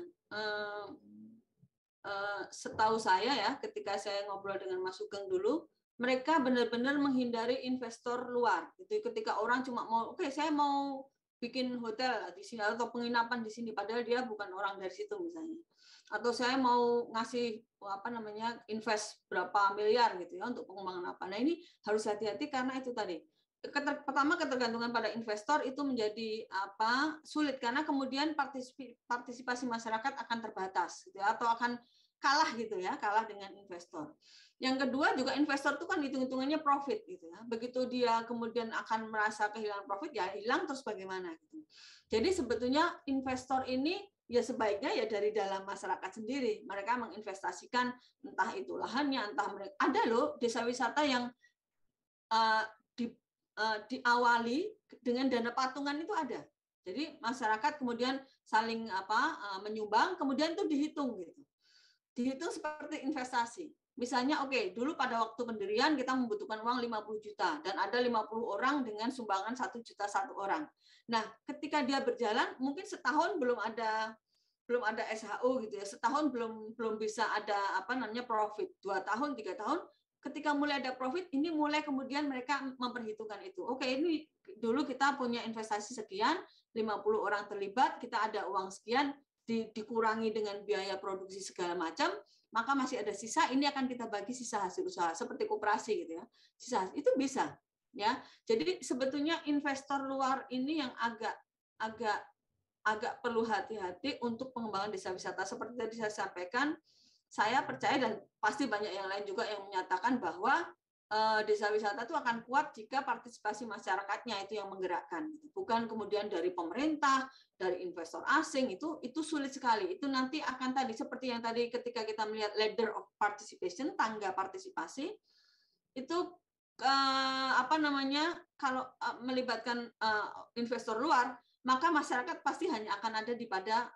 Setahu saya ya, ketika saya ngobrol dengan Mas Sugeng dulu, mereka benar-benar menghindari investor luar. Gitu. Ketika orang cuma mau, saya mau bikin hotel di sini atau penginapan di sini padahal dia bukan orang dari situ misalnya. Atau saya mau ngasih invest berapa miliar gitu ya untuk pengembangan apa. Nah, ini harus hati-hati karena itu tadi. Pertama, ketergantungan pada investor itu menjadi sulit karena kemudian partisipasi masyarakat akan terbatas gitu ya, atau akan kalah gitu ya, kalah dengan investor. Yang kedua juga investor itu kan hitung-hitungannya profit gitu ya. Begitu dia kemudian akan merasa kehilangan profit, ya hilang terus bagaimana gitu. Jadi sebetulnya investor ini ya sebaiknya ya dari dalam masyarakat sendiri. Mereka menginvestasikan entah itu lahannya, entah mereka ada loh desa wisata yang diawali dengan dana patungan itu ada. Jadi masyarakat kemudian saling menyumbang, kemudian itu dihitung gitu. Dihitung seperti investasi. Misalnya dulu pada waktu pendirian kita membutuhkan uang 50 juta dan ada 50 orang dengan sumbangan 1 juta satu orang. Nah, ketika dia berjalan mungkin setahun belum ada SHO gitu ya. Setahun belum bisa ada profit. 2 tahun, 3 tahun ketika mulai ada profit, ini mulai kemudian mereka memperhitungkan itu. Ini dulu kita punya investasi sekian, 50 orang terlibat, kita ada uang sekian, dikurangi dengan biaya produksi segala macam, maka masih ada sisa, ini akan kita bagi sisa hasil usaha, seperti koperasi gitu ya. Sisa itu bisa ya. Jadi sebetulnya investor luar ini yang agak perlu hati-hati untuk pengembangan desa wisata. Seperti tadi saya sampaikan, saya percaya dan pasti banyak yang lain juga yang menyatakan bahwa desa wisata itu akan kuat jika partisipasi masyarakatnya itu yang menggerakkan, bukan kemudian dari pemerintah, dari investor asing. Itu sulit sekali. Itu nanti akan tadi seperti yang tadi ketika kita melihat ladder of participation, tangga partisipasi itu kalau melibatkan investor luar, maka masyarakat pasti hanya akan ada pada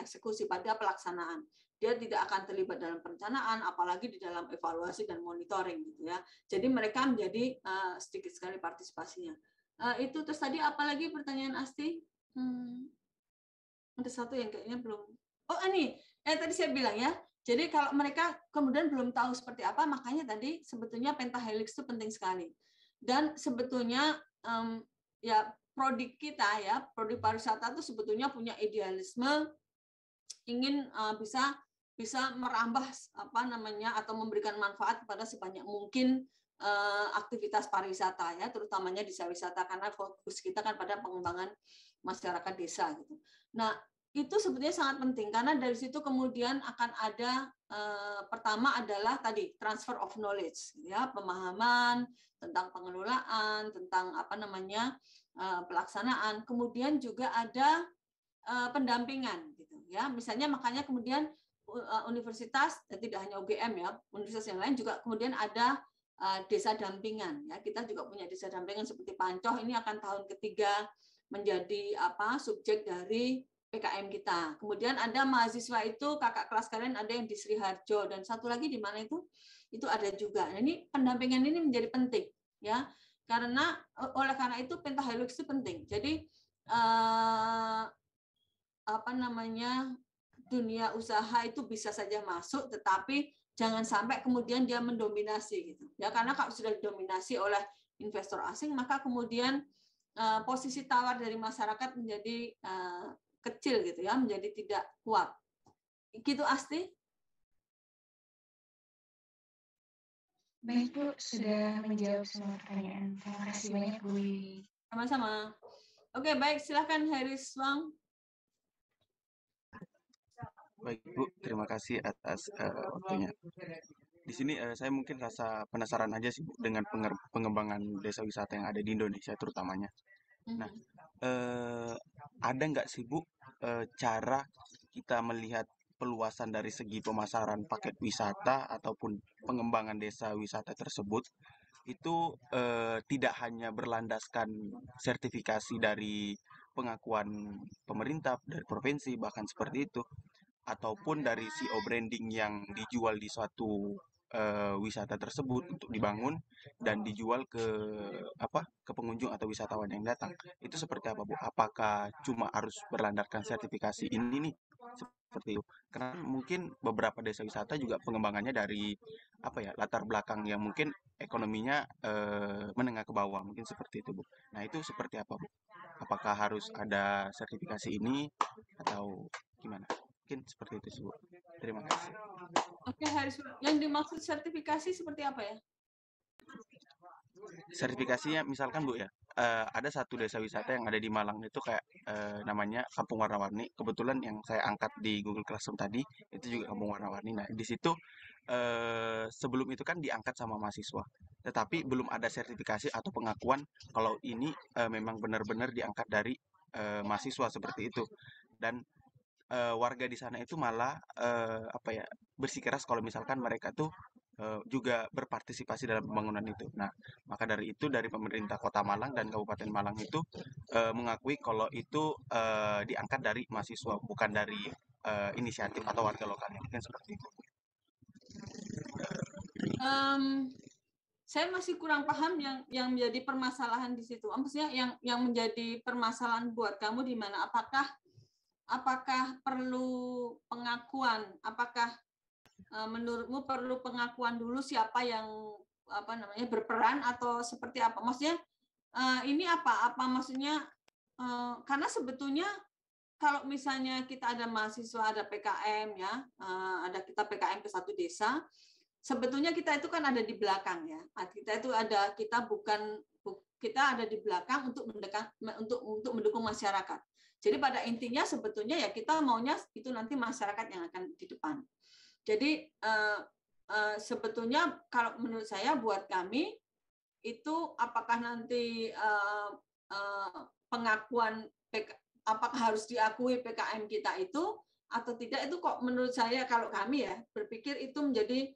eksekusi, pada pelaksanaan. Dia tidak akan terlibat dalam perencanaan, apalagi di dalam evaluasi dan monitoring gitu ya. Jadi mereka menjadi sedikit sekali partisipasinya. Itu terus tadi apalagi pertanyaan Asti? Ada satu yang kayaknya belum. Ini tadi saya bilang ya. Jadi kalau mereka kemudian belum tahu seperti apa, makanya tadi sebetulnya pentahelix itu penting sekali. Dan sebetulnya ya produk kita ya, produk pariwisata itu sebetulnya punya idealisme ingin bisa merambah atau memberikan manfaat kepada sebanyak mungkin aktivitas pariwisata ya, terutamanya desa wisata, karena fokus kita kan pada pengembangan masyarakat desa gitu. Nah, itu sebetulnya sangat penting karena dari situ kemudian akan ada pertama adalah tadi transfer of knowledge ya, pemahaman tentang pengelolaan, tentang pelaksanaan, kemudian juga ada pendampingan gitu ya. Misalnya makanya kemudian universitas, tidak hanya UGM ya, universitas yang lain juga kemudian ada desa dampingan ya. Kita juga punya desa dampingan seperti Pancoh, ini akan tahun ketiga menjadi subjek dari PKM kita. Kemudian ada mahasiswa itu kakak kelas kalian ada yang di Sri Harjo dan satu lagi di mana itu ada juga. Nah, ini pendampingan ini menjadi penting ya. Karena oleh karena itu pentahelix itu penting. Jadi dunia usaha itu bisa saja masuk, tetapi jangan sampai kemudian dia mendominasi gitu ya, karena kalau sudah didominasi oleh investor asing maka kemudian posisi tawar dari masyarakat menjadi kecil gitu ya, menjadi tidak kuat gitu. Asti. Baik Bu, sudah menjawab semua pertanyaan. Terima kasih banyak Bu. Sama-sama. Oke, baik, silahkan Haris Wang. Baik Bu, terima kasih atas waktunya. Di sini saya mungkin rasa penasaran aja sih Bu, dengan pengembangan desa wisata yang ada di Indonesia terutamanya. Nah, ada nggak sih Bu cara kita melihat peluasan dari segi pemasaran paket wisata ataupun pengembangan desa wisata tersebut itu tidak hanya berlandaskan sertifikasi dari pengakuan pemerintah, dari provinsi, bahkan seperti itu, ataupun dari CO branding yang dijual di suatu wisata tersebut untuk dibangun dan dijual ke pengunjung atau wisatawan yang datang. Itu seperti apa Bu? Apakah cuma harus berlandaskan sertifikasi ini nih? Seperti itu. Karena mungkin beberapa desa wisata juga pengembangannya dari latar belakang yang mungkin ekonominya menengah ke bawah, mungkin seperti itu Bu. Nah, itu seperti apa Bu? apakah harus ada sertifikasi ini atau gimana? Mungkin seperti itu sih, Bu. Terima kasih. Oke, yang dimaksud sertifikasi seperti apa ya? Sertifikasinya misalkan Bu ya, ada satu desa wisata yang ada di Malang itu kayak namanya Kampung Warna-Warni. Kebetulan yang saya angkat di Google Classroom tadi itu juga Kampung Warna-Warni. Nah, di situ sebelum itu kan diangkat sama mahasiswa, tetapi belum ada sertifikasi atau pengakuan kalau ini memang benar-benar diangkat dari mahasiswa seperti itu. Dan warga di sana itu malah apa ya, bersikeras kalau misalkan mereka tuh juga berpartisipasi dalam pembangunan itu. Nah, maka dari itu dari pemerintah Kota Malang dan Kabupaten Malang itu mengakui kalau itu diangkat dari mahasiswa, bukan dari inisiatif atau warga lokalnya. Mungkin seperti itu. Saya masih kurang paham yang menjadi permasalahan di situ. Maksudnya yang menjadi permasalahan buat kamu di mana? Apakah perlu pengakuan? Apakah menurutmu perlu pengakuan dulu siapa yang berperan atau seperti apa? Maksudnya ini apa? Apa maksudnya? Karena sebetulnya kalau misalnya kita ada mahasiswa, ada PKM ya, ada kita PKM ke satu desa, sebetulnya kita itu kan ada di belakang ya. Kita ada di belakang untuk mendukung masyarakat. Jadi pada intinya sebetulnya ya kita maunya itu nanti masyarakat yang akan di depan. Jadi sebetulnya kalau menurut saya buat kami itu apakah nanti pengakuan apakah harus diakui PKM kita itu atau tidak, itu kok menurut saya kalau kami ya berpikir itu menjadi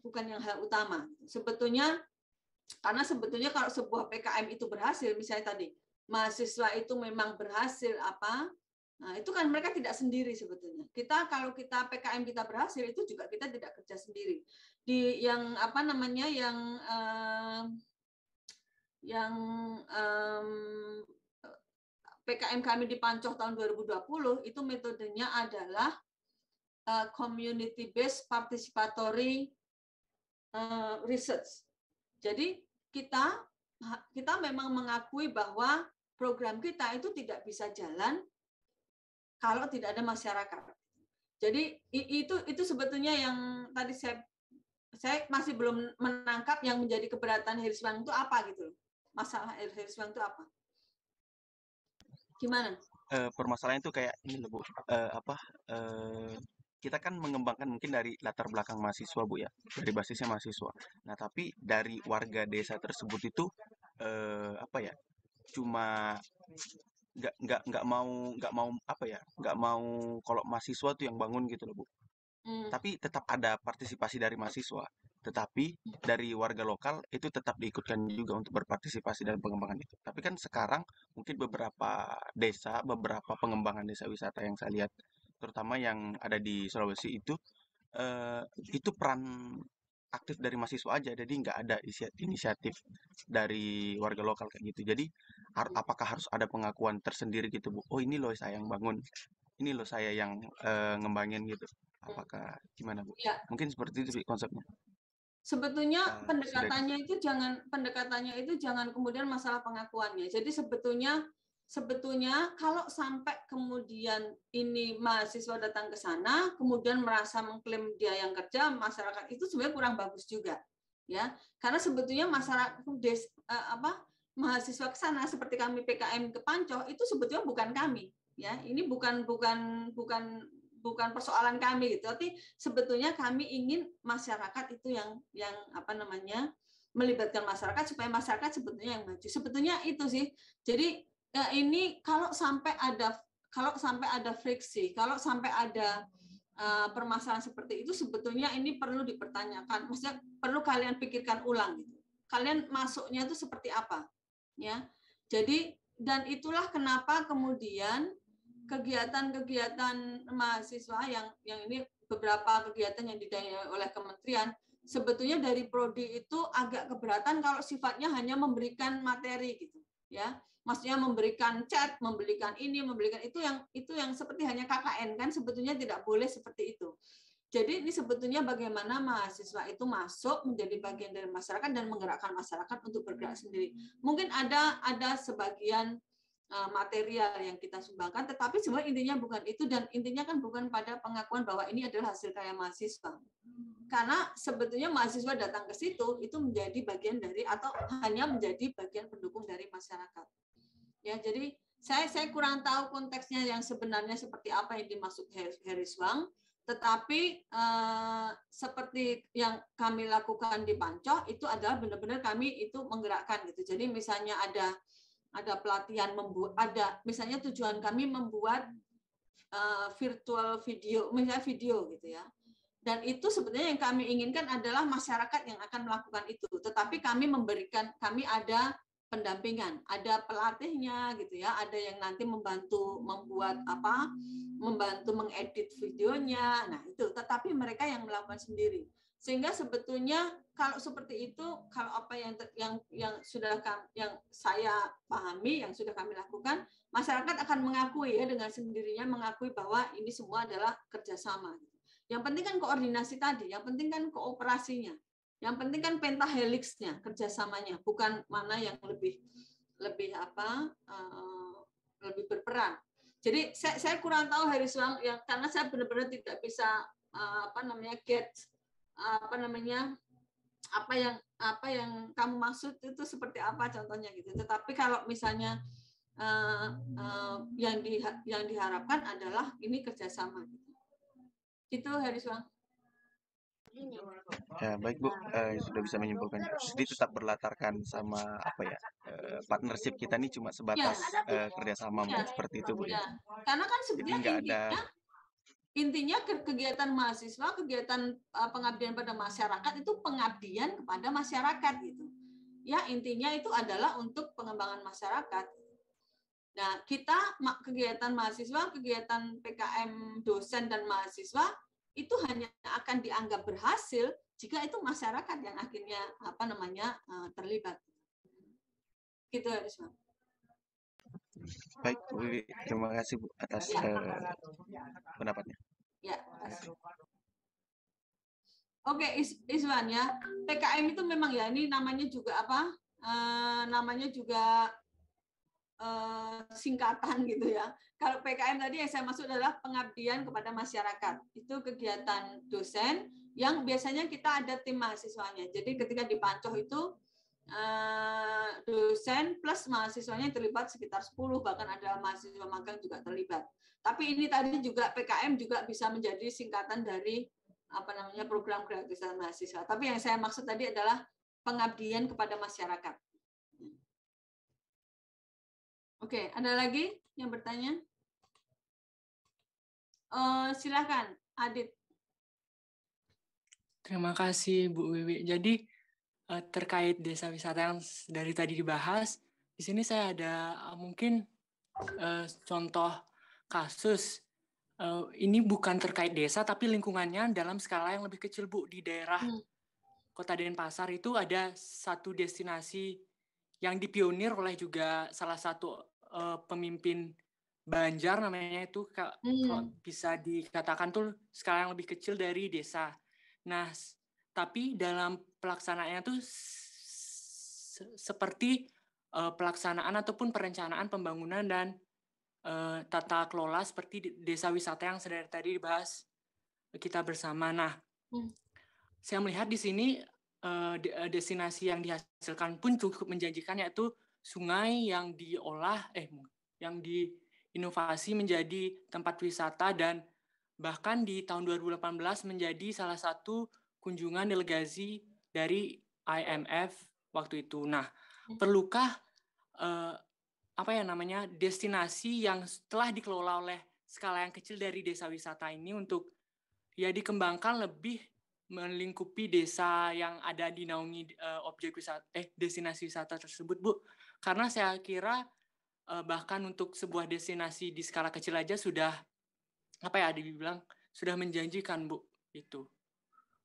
bukan hal utama. Sebetulnya karena sebetulnya kalau sebuah PKM itu berhasil, misalnya tadi mahasiswa itu memang berhasil nah itu kan mereka tidak sendiri sebetulnya. Kalau kita PKM kita berhasil itu juga kita tidak kerja sendiri. Di yang PKM kami di Pancoh tahun 2020 itu metodenya adalah community based participatory research. Jadi kita memang mengakui bahwa program kita itu tidak bisa jalan kalau tidak ada masyarakat. Jadi itu sebetulnya yang tadi saya masih belum menangkap yang menjadi keberatan Hirschwang itu apa gitu loh. Masalah Hirschwang itu apa? Gimana? Permasalahan itu kayak ini loh Bu, kita kan mengembangkan mungkin dari latar belakang mahasiswa Bu ya, dari basisnya mahasiswa. Nah tapi dari warga desa tersebut itu cuma nggak mau kalau mahasiswa tuh yang bangun gitu loh Bu. Tapi tetap ada partisipasi dari mahasiswa, tetapi dari warga lokal itu tetap diikutkan juga untuk berpartisipasi dalam pengembangan itu. Tapi kan sekarang mungkin beberapa pengembangan desa wisata yang saya lihat, terutama yang ada di Sulawesi itu peran aktif dari mahasiswa aja, jadi nggak ada inisiatif dari warga lokal kayak gitu. Jadi apakah harus ada pengakuan tersendiri gitu Bu? Oh ini loh saya yang bangun, ini loh saya yang ngembangin gitu. Apakah gimana Bu? Ya. Mungkin seperti itu konsepnya. Sebetulnya pendekatannya itu jangan kemudian masalah pengakuannya. Jadi sebetulnya kalau sampai kemudian ini mahasiswa datang ke sana kemudian merasa mengklaim dia yang kerja, masyarakat itu sebenarnya kurang bagus juga ya, karena sebetulnya masyarakat mahasiswa ke sana seperti kami PKM ke Pancoh itu sebetulnya bukan kami ya, ini bukan persoalan kami gitu, tapi sebetulnya kami ingin masyarakat itu yang melibatkan masyarakat supaya masyarakat sebetulnya yang maju, sebetulnya itu sih. Jadi ya ini kalau sampai ada friksi, kalau sampai ada permasalahan seperti itu, sebetulnya ini perlu dipertanyakan. Maksudnya perlu kalian pikirkan ulang gitu. Kalian masuknya itu seperti apa, ya. Jadi dan itulah kenapa kemudian kegiatan-kegiatan mahasiswa yang ini beberapa kegiatan yang didanai oleh kementerian, sebetulnya dari prodi itu agak keberatan kalau sifatnya hanya memberikan materi gitu, ya. Maksudnya memberikan chat, memberikan ini, memberikan itu yang seperti hanya KKN kan, sebetulnya tidak boleh seperti itu. Jadi ini sebetulnya bagaimana mahasiswa itu masuk menjadi bagian dari masyarakat dan menggerakkan masyarakat untuk bergerak sendiri. Mungkin ada sebagian material yang kita sumbangkan, tetapi sebenarnya intinya bukan itu, dan intinya kan bukan pada pengakuan bahwa ini adalah hasil karya mahasiswa. Karena sebetulnya mahasiswa datang ke situ itu menjadi bagian dari atau hanya menjadi bagian pendukung dari masyarakat. Ya, jadi saya kurang tahu konteksnya yang sebenarnya seperti apa yang dimaksud Harris Wang, tetapi seperti yang kami lakukan di Pancoh itu adalah benar-benar kami itu menggerakkan gitu. Jadi misalnya ada pelatihan misalnya tujuan kami membuat virtual video, misalnya video gitu ya. Dan itu sebetulnya yang kami inginkan adalah masyarakat yang akan melakukan itu. Tetapi kami ada pendampingan, ada pelatihnya gitu ya, ada yang nanti membantu membantu mengedit videonya. Nah, itu tetapi mereka yang melakukan sendiri. Sehingga sebetulnya kalau seperti itu, kalau apa yang saya pahami, yang sudah kami lakukan, masyarakat akan mengakui ya, dengan sendirinya mengakui bahwa ini semua adalah kerjasama. Yang penting kan koordinasi tadi, yang penting kan kooperasinya, yang penting kan pentahelixnya, kerjasamanya, bukan mana yang lebih berperan. Jadi saya kurang tahu Harris Wang, ya, karena saya benar-benar tidak bisa apa yang kamu maksud itu seperti apa contohnya gitu. Tetapi kalau misalnya yang diharapkan adalah ini kerjasama gitu. Itu Harris Wang. Ya, baik Bu, sudah bisa menyimpulkan. Jadi tetap berlatarkan sama partnership kita ini cuma sebatas kerjasama, seperti itu Bu ya. Karena kan sebenarnya intinya kegiatan mahasiswa, kegiatan pengabdian pada masyarakat itu pengabdian kepada masyarakat gitu. Ya, intinya itu adalah untuk pengembangan masyarakat. Nah, kita kegiatan mahasiswa, kegiatan PKM dosen dan mahasiswa itu hanya akan dianggap berhasil jika itu masyarakat yang akhirnya terlibat. Gitu ya, Risma. Baik, Bu Wiwi. Terima kasih Bu atas pendapatnya. Ya, kasih. Oke, Iswan ya. PKM itu memang ya, ini namanya juga namanya juga singkatan gitu ya. Kalau PKM tadi yang saya maksud adalah pengabdian kepada masyarakat. Itu kegiatan dosen yang biasanya kita ada tim mahasiswanya. Jadi ketika di Pancoh itu dosen plus mahasiswanya terlibat sekitar 10, bahkan ada mahasiswa magang juga terlibat. Tapi ini tadi juga PKM juga bisa menjadi singkatan dari program gratisan mahasiswa. Tapi yang saya maksud tadi adalah pengabdian kepada masyarakat. Oke, ada lagi yang bertanya? Silakan, Adit. Terima kasih Bu Wiwi. Jadi terkait desa wisata yang dari tadi dibahas, di sini saya ada mungkin contoh kasus. Ini bukan terkait desa, tapi lingkungannya dalam skala yang lebih kecil Bu. Di daerah Kota Denpasar itu ada satu destinasi yang dipionir oleh juga salah satu pemimpin Banjar, namanya itu kalau bisa dikatakan tuh skala yang lebih kecil dari desa. Nah, tapi dalam pelaksanaannya tuh seperti pelaksanaan ataupun perencanaan pembangunan dan tata kelola seperti desa wisata yang sedari tadi dibahas kita bersama. Nah, saya melihat di sini destinasi yang dihasilkan pun cukup menjanjikan, yaitu sungai yang yang diinovasi menjadi tempat wisata dan bahkan di tahun 2018 menjadi salah satu kunjungan delegasi dari IMF waktu itu. Nah, perlukah destinasi yang telah dikelola oleh skala yang kecil dari desa wisata ini untuk ya dikembangkan lebih melingkupi desa yang ada di naungi destinasi wisata tersebut, Bu? Karena saya kira bahkan untuk sebuah destinasi di skala kecil aja sudah dibilang sudah menjanjikan, Bu, itu.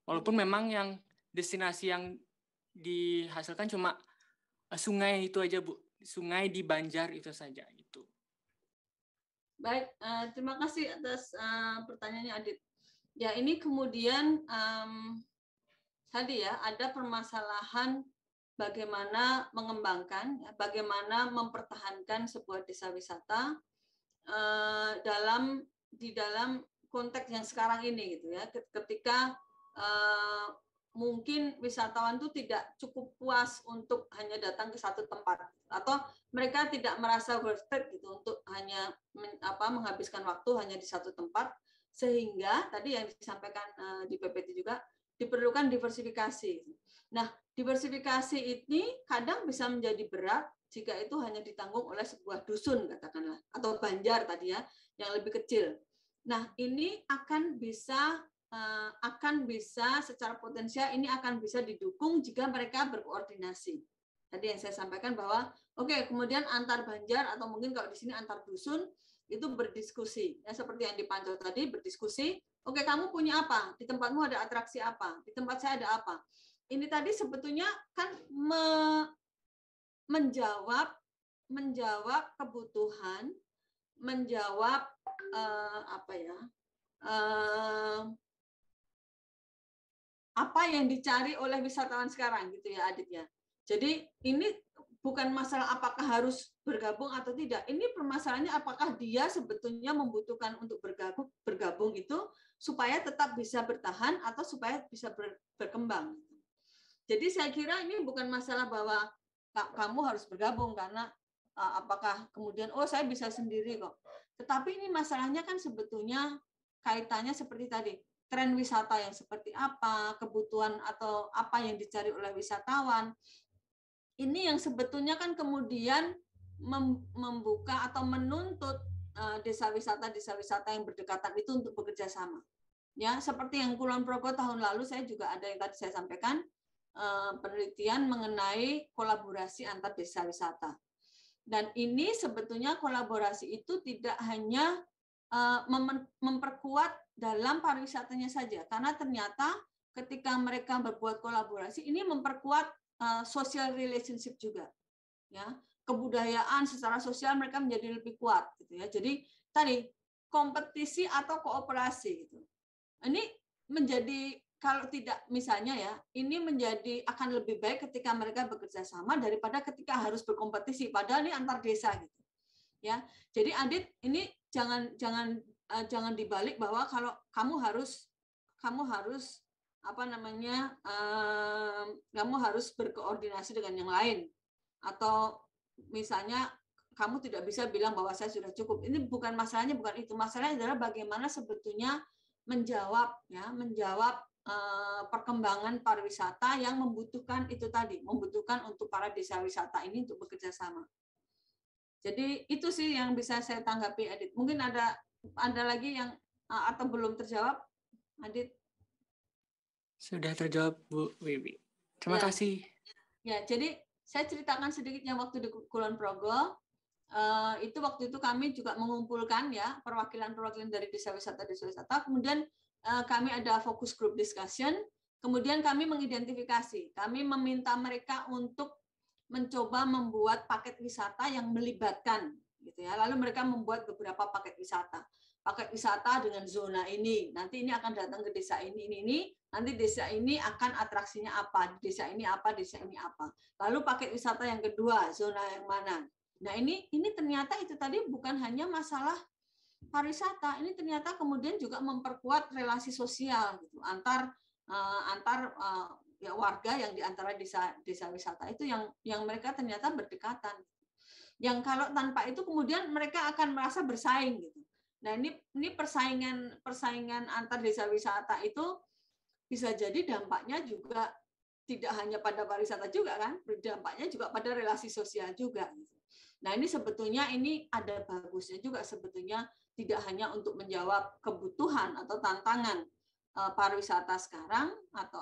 Walaupun memang yang destinasi yang dihasilkan cuma sungai itu aja, Bu. Sungai di Banjar itu saja itu. Baik, terima kasih atas pertanyaannya, Adit. Ya, ini kemudian tadi ya ada permasalahan bagaimana mengembangkan, bagaimana mempertahankan sebuah desa wisata di dalam konteks yang sekarang ini gitu ya. Ketika mungkin wisatawan itu tidak cukup puas untuk hanya datang ke satu tempat, atau mereka tidak merasa worth it gitu untuk hanya menghabiskan waktu hanya di satu tempat, sehingga tadi yang disampaikan di PPT juga diperlukan diversifikasi. Nah, diversifikasi ini kadang bisa menjadi berat jika itu hanya ditanggung oleh sebuah dusun katakanlah, atau banjar tadi ya, yang lebih kecil. Nah, ini akan bisa secara potensial ini akan bisa didukung jika mereka berkoordinasi. Tadi yang saya sampaikan bahwa kemudian antar banjar atau mungkin kalau di sini antar dusun itu berdiskusi. Ya, seperti yang di Pancau tadi berdiskusi, kamu punya apa? Di tempatmu ada atraksi apa? Di tempat saya ada apa? Ini tadi sebetulnya kan menjawab kebutuhan, menjawab apa yang dicari oleh wisatawan sekarang gitu ya Adit ya. Jadi ini bukan masalah apakah harus bergabung atau tidak. Ini permasalahannya apakah dia sebetulnya membutuhkan untuk bergabung itu supaya tetap bisa bertahan atau supaya bisa berkembang. Jadi saya kira ini bukan masalah bahwa kamu harus bergabung karena apakah kemudian saya bisa sendiri kok. Tetapi ini masalahnya kan sebetulnya kaitannya seperti tadi. Tren wisata yang seperti apa, kebutuhan atau apa yang dicari oleh wisatawan. Ini yang sebetulnya kan kemudian membuka atau menuntut desa wisata yang berdekatan itu untuk bekerja sama. Ya, seperti yang Kulon Progo tahun lalu saya juga ada yang tadi saya sampaikan, penelitian mengenai kolaborasi antar desa wisata. Dan ini sebetulnya kolaborasi itu tidak hanya memperkuat dalam pariwisatanya saja, karena ternyata ketika mereka berbuat kolaborasi ini memperkuat social relationship juga, ya, kebudayaan secara sosial mereka menjadi lebih kuat, gitu ya. Jadi tadi kompetisi atau kooperasi, gitu. Ini menjadi kalau tidak misalnya ya, ini menjadi akan lebih baik ketika mereka bekerja sama daripada ketika harus berkompetisi, padahal ini antar desa, gitu. Ya, jadi Adit ini jangan dibalik bahwa kalau kamu harus kamu harus berkoordinasi dengan yang lain, atau misalnya kamu tidak bisa bilang bahwa saya sudah cukup. Ini bukan masalahnya, bukan itu. Masalahnya adalah bagaimana sebetulnya menjawab perkembangan pariwisata yang membutuhkan itu tadi, membutuhkan untuk para desa wisata ini untuk bekerja sama. Jadi itu sih yang bisa saya tanggapi, Adit. Mungkin ada lagi yang atau belum terjawab, Adit? Sudah terjawab, Bu Wiwi. Terima kasih. Ya, jadi saya ceritakan sedikit yang waktu di Kulon Progo. Itu waktu itu kami juga mengumpulkan ya perwakilan dari desa wisata. Kemudian kami ada fokus group discussion. Kemudian kami mengidentifikasi. Kami meminta mereka untuk mencoba membuat paket wisata yang melibatkan, gitu ya. Lalu mereka membuat beberapa paket wisata dengan zona ini. Nanti ini akan datang ke desa ini. Nanti desa ini akan atraksinya apa, desa ini apa. Lalu paket wisata yang kedua, zona yang mana. Nah ini ternyata itu tadi bukan hanya masalah pariwisata, ini ternyata kemudian juga memperkuat relasi sosial gitu, antar warga yang di antara desa wisata itu yang mereka ternyata berdekatan. Yang kalau tanpa itu kemudian mereka akan merasa bersaing gitu. Nah, ini persaingan antar desa wisata itu bisa jadi dampaknya juga tidak hanya pada pariwisata juga kan, dampaknya juga pada relasi sosial juga gitu. Nah, ini sebetulnya ini ada bagusnya juga sebetulnya, tidak hanya untuk menjawab kebutuhan atau tantangan pariwisata sekarang atau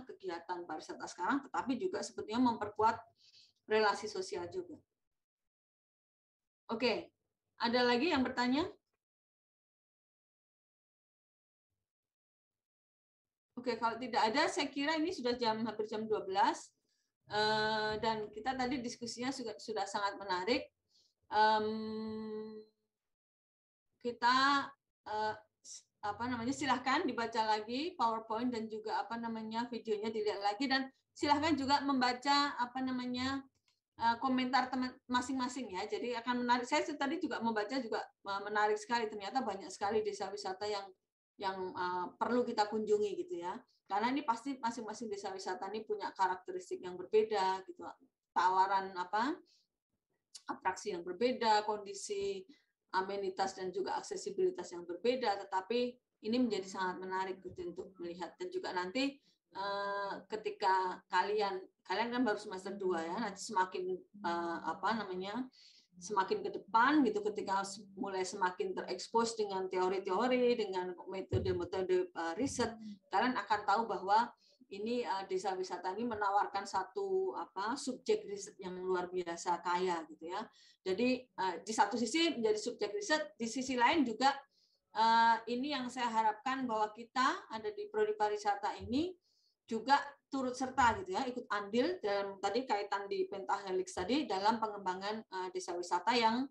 kegiatan pariwisata sekarang, tetapi juga sebetulnya memperkuat relasi sosial juga. Oke, ada lagi yang bertanya? Oke, kalau tidak ada, saya kira ini sudah hampir jam 12 dan kita tadi diskusinya sudah sangat menarik. Kita silahkan dibaca lagi PowerPoint dan juga videonya dilihat lagi, dan silahkan juga membaca komentar teman masing-masing ya. Jadi akan menarik. Saya tadi juga membaca juga menarik sekali. Ternyata banyak sekali desa wisata yang perlu kita kunjungi gitu ya. Karena ini pasti masing-masing desa wisata ini punya karakteristik yang berbeda gitu. Tawaran atraksi yang berbeda, kondisi amenitas dan juga aksesibilitas yang berbeda, tetapi ini menjadi sangat menarik gitu untuk melihat. Dan juga nanti ketika kalian kan baru semester 2 ya, nanti semakin semakin ke depan gitu, ketika mulai semakin terekspos dengan teori-teori, dengan metode-metode riset, kalian akan tahu bahwa ini desa wisata ini menawarkan satu subjek riset yang luar biasa kaya gitu ya. Jadi di satu sisi menjadi subjek riset, di sisi lain juga ini yang saya harapkan bahwa kita ada di Prodi Pariwisata ini juga turut serta gitu ya, ikut andil dalam tadi kaitan di Pentahelix tadi dalam pengembangan desa wisata yang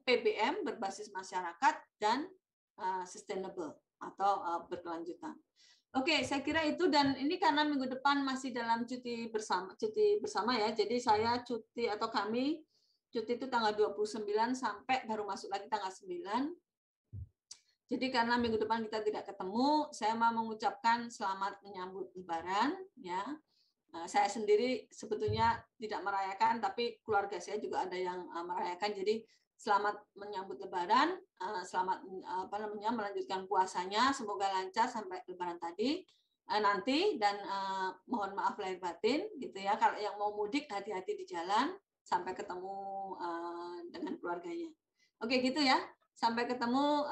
PBM berbasis masyarakat dan sustainable atau berkelanjutan. Oke, saya kira itu, dan ini karena minggu depan masih dalam cuti bersama ya. Jadi saya cuti atau kami cuti itu tanggal 29 sampai baru masuk lagi tanggal 9. Jadi karena minggu depan kita tidak ketemu, saya mau mengucapkan selamat menyambut Lebaran ya. Saya sendiri sebetulnya tidak merayakan, tapi keluarga saya juga ada yang merayakan. Jadi selamat menyambut Lebaran, selamat melanjutkan puasanya, semoga lancar sampai Lebaran tadi nanti, dan mohon maaf lahir batin gitu ya. Kalau yang mau mudik hati-hati di jalan, sampai ketemu dengan keluarganya. Oke gitu ya, sampai ketemu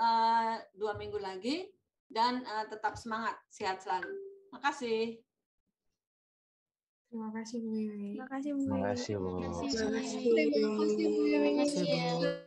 2 minggu lagi, dan tetap semangat, sehat selalu. Makasih. Terima kasih Bu Wiwi. Terima kasih Bu. Terima kasih Bu Wiwi. Terima kasih Bu.